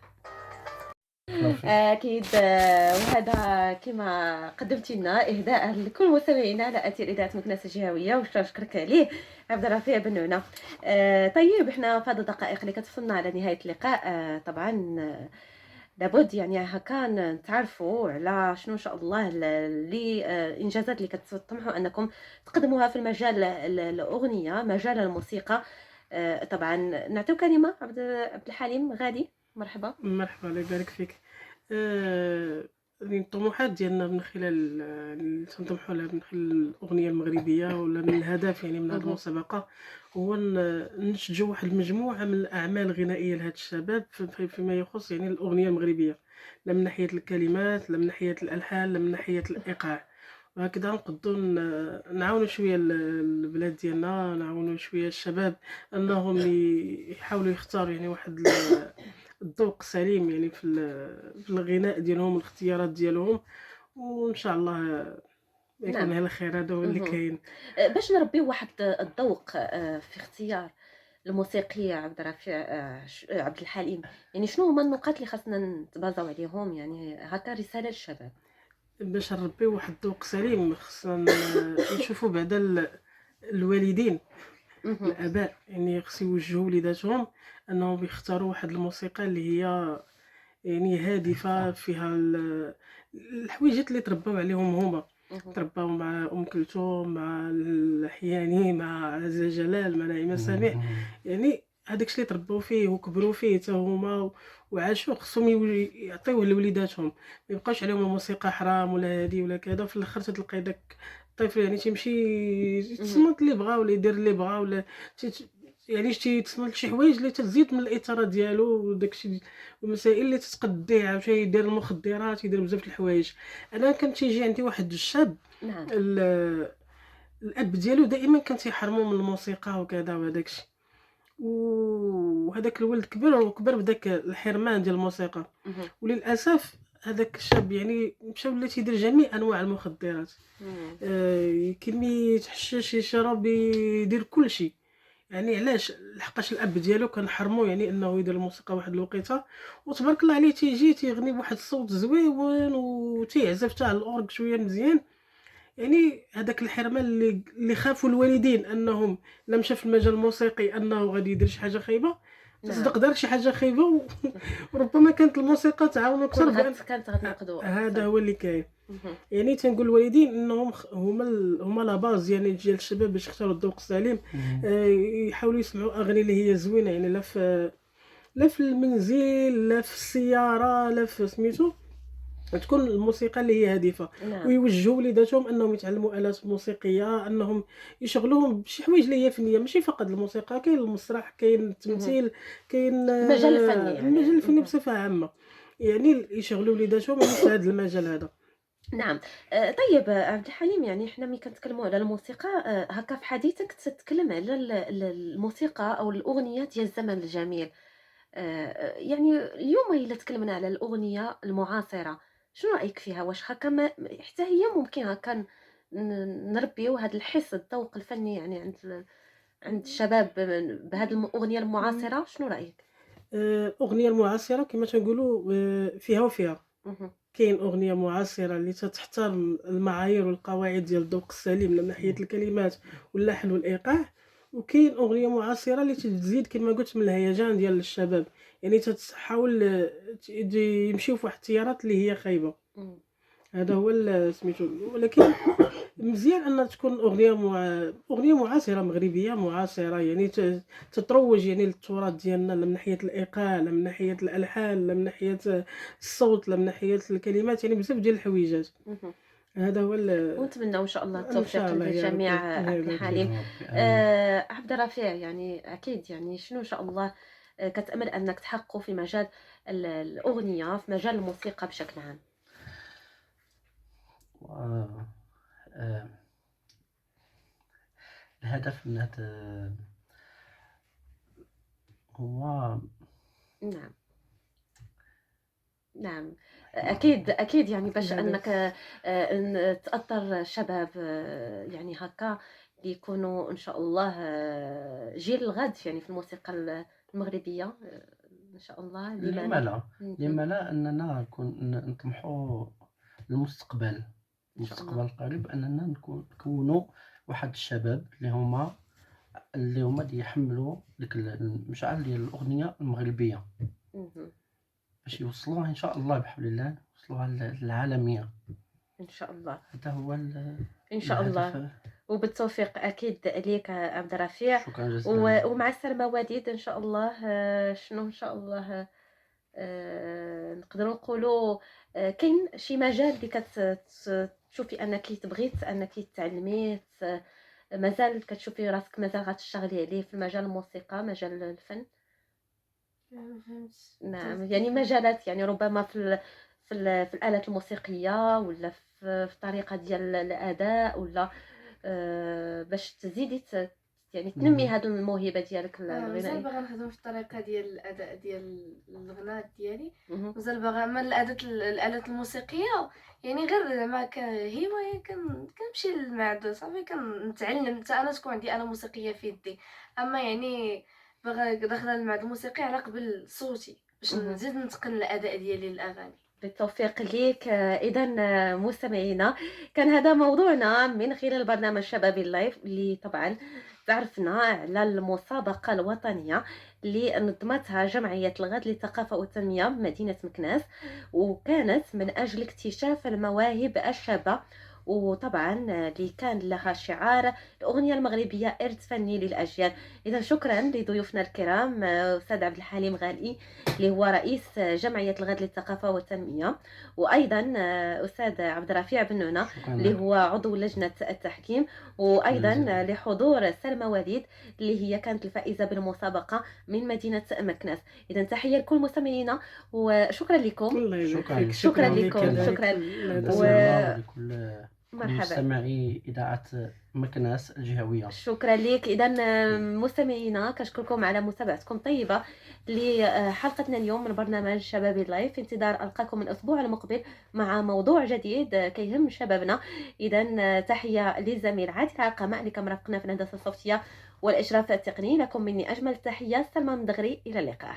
الله فيك. أكيد وهذا كما قدمتِ لنا إهداء لكل مستمعينا على أثير إذاعة مكناس الجهوية، ونشكرك عليه عبد الرفيع بن نعناع. طيب إحنا فاضل دقائق اللي كتوصلنا على نهاية اللقاء. طبعًا لابد يعني هاكا نتعرفوا على شنو إن شاء الله اللي الإنجازات اللي كتطمحوا أنكم تقدموها في المجال الأغنية، مجال الموسيقى. طبعًا نعطيو كلمة عبد الحليم غادي، مرحبا. مرحبا، الله يبارك فيك. يعني الطموحات ديالنا من خلال اللي تنطمحوا لها من خلال الأغنية المغربية ولا من الهدف يعني من هذه اهم. المسابقة هو نشجعوا واحد المجموعة من الأعمال الغنائية لهاد الشباب فيما يخص يعني الأغنية المغربية، لا من ناحية الكلمات لا من ناحية الألحان لا من ناحية الإيقاع، وهكذا نقدروا نعاونوا شوية البلاد ديالنا، نعاونوا شوية الشباب أنهم يحاولوا يختاروا يعني واحد الذوق سليم يعني في الغناء ديالهم والاختيارات ديالهم، وإن شاء الله يكون نعم. على خير. هذا هو اللي اهم. كاين. باش نربّيو واحد الذوق في اختيار الموسيقي عبد الرفيع عبد الحليم، يعني شنو هُما النقاط اللي خاصنا نتبازاو عليهم، يعني هاكا رسالة للشباب؟ باش نربيو واحد الذوق سليم خصنا نشوفوا بعدا الوالدين، اهم. الآباء، يعني خصو يوجهوا وليداتهم أنهم يختاروا واحد الموسيقى اللي هي يعني هادفة، فيها الحويجات اللي ترباو عليهم هما، اهم. ترباو مع أم كلثوم، مع الأحياني، مع عزة جلال، مع نعيمة سميح، يعني هداك الشي اللي ترباو فيه وكبروا فيه حتى هما وعاشوه خصهم يعطيوه لوليداتهم، ما يبقاش عليهم الموسيقى حرام ولا هادي ولا كذا، في الآخر تلقاي داك الطفل يعني تيمشي اهم. يتصنت اللي بغا ولا يدير اللي بغا ولا يعني تيتصنت شي حوايج اللي تزيد من الإثارة ديالو وداك الشي، والمسائل اللي تتقديه عاوتاني يدير المخدرات، يدير بزاف د الحوايج. أنا كان تيجي عندي واحد الشاب نعم. الأب ديالو دائمًا كان تيحرمو من الموسيقى وكذا وهداك الشي، وهداك الولد كبر بداك الحرمان ديال الموسيقى، اهم. وللأسف هذاك الشاب يعني ولا تيدير جميع أنواع المخدرات، إمم. كيمي، يتحشش، يشرب، يدير كلشي. يعني علاش؟ لحقاش الأب ديالو كان حرمو يعني أنه يدير الموسيقى واحد الوقيتة، وتبارك الله عليه تيجي تيغني بواحد الصوت زويون وتيعزف حتى على الأورج شوية مزيان. يعني هذاك الحرمان اللي خافوا الوالدين أنهم إلا مشى في المجال الموسيقي أنه غادي يدير شي حاجة خايبة، نعم. تصدق دار شي حاجة خايبة وربما كانت الموسيقى تعاونو أكثر كانت غتنقذوا هذا أكثر. هو اللي كاين. اهم. يعني تنقول الوالدين انهم هما لا باز يعني ديال الشباب باش يختاروا الذوق السليم. يحاولوا يسمعوا اغاني اللي هي زوينه، يعني لا في المنزل لا في السياره لا في سميتو، تكون الموسيقى اللي هي هادفه، نعم. ويوجهوا وليداتهم انهم يتعلموا آلات موسيقيه، انهم يشغلوهم بشي حوايج اللي هي فنيه، ماشي فقط الموسيقى، كاين المسرح، كاين اهم. التمثيل، كاين المجال الفني يعني. المجال الفني اهم. بصفه عامه، يعني يشغلوا وليداتهم يعني في هذا المجال هذا. نعم. طيب عبد الحليم، يعني حنا ملي كنتكلموا على الموسيقى هاكا في حديثك تتكلم على الموسيقى أو الأغنية ديال الزمن الجميل. يعني اليوم إلا تكلمنا على الأغنية المعاصرة، شنو رأيك فيها؟ واش هاكا حتى هي ممكن هاكا نربيو هاد الحس الذوق الفني يعني عند الشباب بهاد الأغنية المعاصرة، شنو رأيك؟ الأغنية المعاصرة كما تنقولوا فيها وفيها. اهم. كاين أغنية معاصرة اللي تحترم المعايير والقواعد ديال الذوق السليم لا من ناحية الكلمات واللحن والإيقاع، وكاين أغنية معاصرة اللي تزيد كما قلت من الهيجان ديال الشباب، يعني تحاول يمشيو في واحد التيارات اللي هي خايبة. إمم. هذا هو سميتو، ولكن مزيان أن تكون أغنية معاصرة مغربية معاصرة، يعني تتروج يعني للتراث ديالنا لا من ناحية الإيقاع لا من ناحية الألحان لا من ناحية الصوت لا من ناحية الكلمات، يعني بزاف ديال الحويجات. اهم. هذا هو ونتمنّاو إن شاء الله إن شاء التوفيق الله يا للجميع. ربي، الله عبد يبارك فيك. الحليم. يا ربي آمين. عبد الرفيع، يعني أكيد يعني شنو إن شاء الله كتأمل أنك تحققه في مجال الأغنية، في مجال الموسيقى بشكل عام؟ و آآ الهدف من هذا هو نعم. نعم. أكيد يعني باش أنك الهدف تأطّر شباب يعني هاكا ليكونوا إن شاء الله جيل الغد يعني في الموسيقى المغربية. ما شاء الله. لما لا مهم. لما لا اننا نطمحوا للمستقبل، إن شاء المستقبل الله. القريب، اننا نكونوا واحد الشباب اللي هما اللي يحملوا ديك المشاعر ديال الاغنيه المغربيه مهم. باش يوصلوها ان شاء الله بحول الله، يوصلوها للعالميه. إن شاء الله. هذا هو إن شاء الله. الهدف. وبالتوفيق أكيد ليك عبد الرفيع، شكرا جزيلا. ومع السلامة وديد إن شاء الله. شنو إن شاء الله نقدروا نقولوا كاين شي مجال اللي كتشوفي أنك تبغيت أنك تعلميه، مازال كتشوفي راسك مازال غتشتغلي عليه في مجال الموسيقى، مجال الفن؟ ما فهمتش. نعم، يعني مجالات، يعني ربما في الآلات الموسيقية، ولا في الطريقة ديال الأداء، ولا باش تزيدي يعني تنمي هاد الموهبة ديالك مازال الغنائية. باغا نخدم في الطريقه ديال الاداء ديال الغناء ديالي، مهم. مازال باغا. اما الالات الموسيقيه يعني غير زعما كهوايه، كنمشي للمعهد صافي كنتعلم حتى انا تكون عندي آلة موسيقيه في يدي. اما يعني باغا داخله المعهد الموسيقي على قبل صوتي باش مهم. نزيد نتقن الاداء ديالي للاغاني. بالتوفيق ليك. إذا مستمعينا، كان هذا موضوعنا من خلال برنامج شبابي اللايف، اللي طبعا تعرفنا على المسابقة الوطنية اللي نظمتها جمعية الغد للثقافة والتنمية بمدينة مكناس، وكانت من أجل اكتشاف المواهب الشابة، وطبعا اللي كان لها شعار الأغنية المغربية إرث فني للأجيال. إذا شكرا لضيوفنا الكرام، أستاذ عبد الحليم غالي اللي هو رئيس جمعية الغد للثقافة والتنمية، وأيضا أستاذ عبد الرفيع بنونة شكرا اللي لك. هو عضو لجنة التحكيم، وأيضا جزيلا. لحضور سلمى وليد اللي هي كانت الفائزة بالمسابقة من مدينة مكناس. إذا تحية لكل مستمعينا وشكرا لكم. الله يبارك شكراً. فيك. شكراً لك لكم. كذلك. شكراً. الله لدى يسلمك. السلامة ولكل مرحبا. مستمعي إذاعة مكناس الجهوية. شكرا لك. اذا مستمعينا كنشكركم على متابعتكم طيبه لحلقتنا اليوم من برنامج شبابي لايف. في انتظار القاكم الاسبوع المقبل مع موضوع جديد كيهم شبابنا. اذا تحيه للزميل عادل عقمه اللي كان مرافقنا في الهندسه الصوتيه والاشراف التقني. لكم مني اجمل التحيات، سلمى مدغري، الى اللقاء.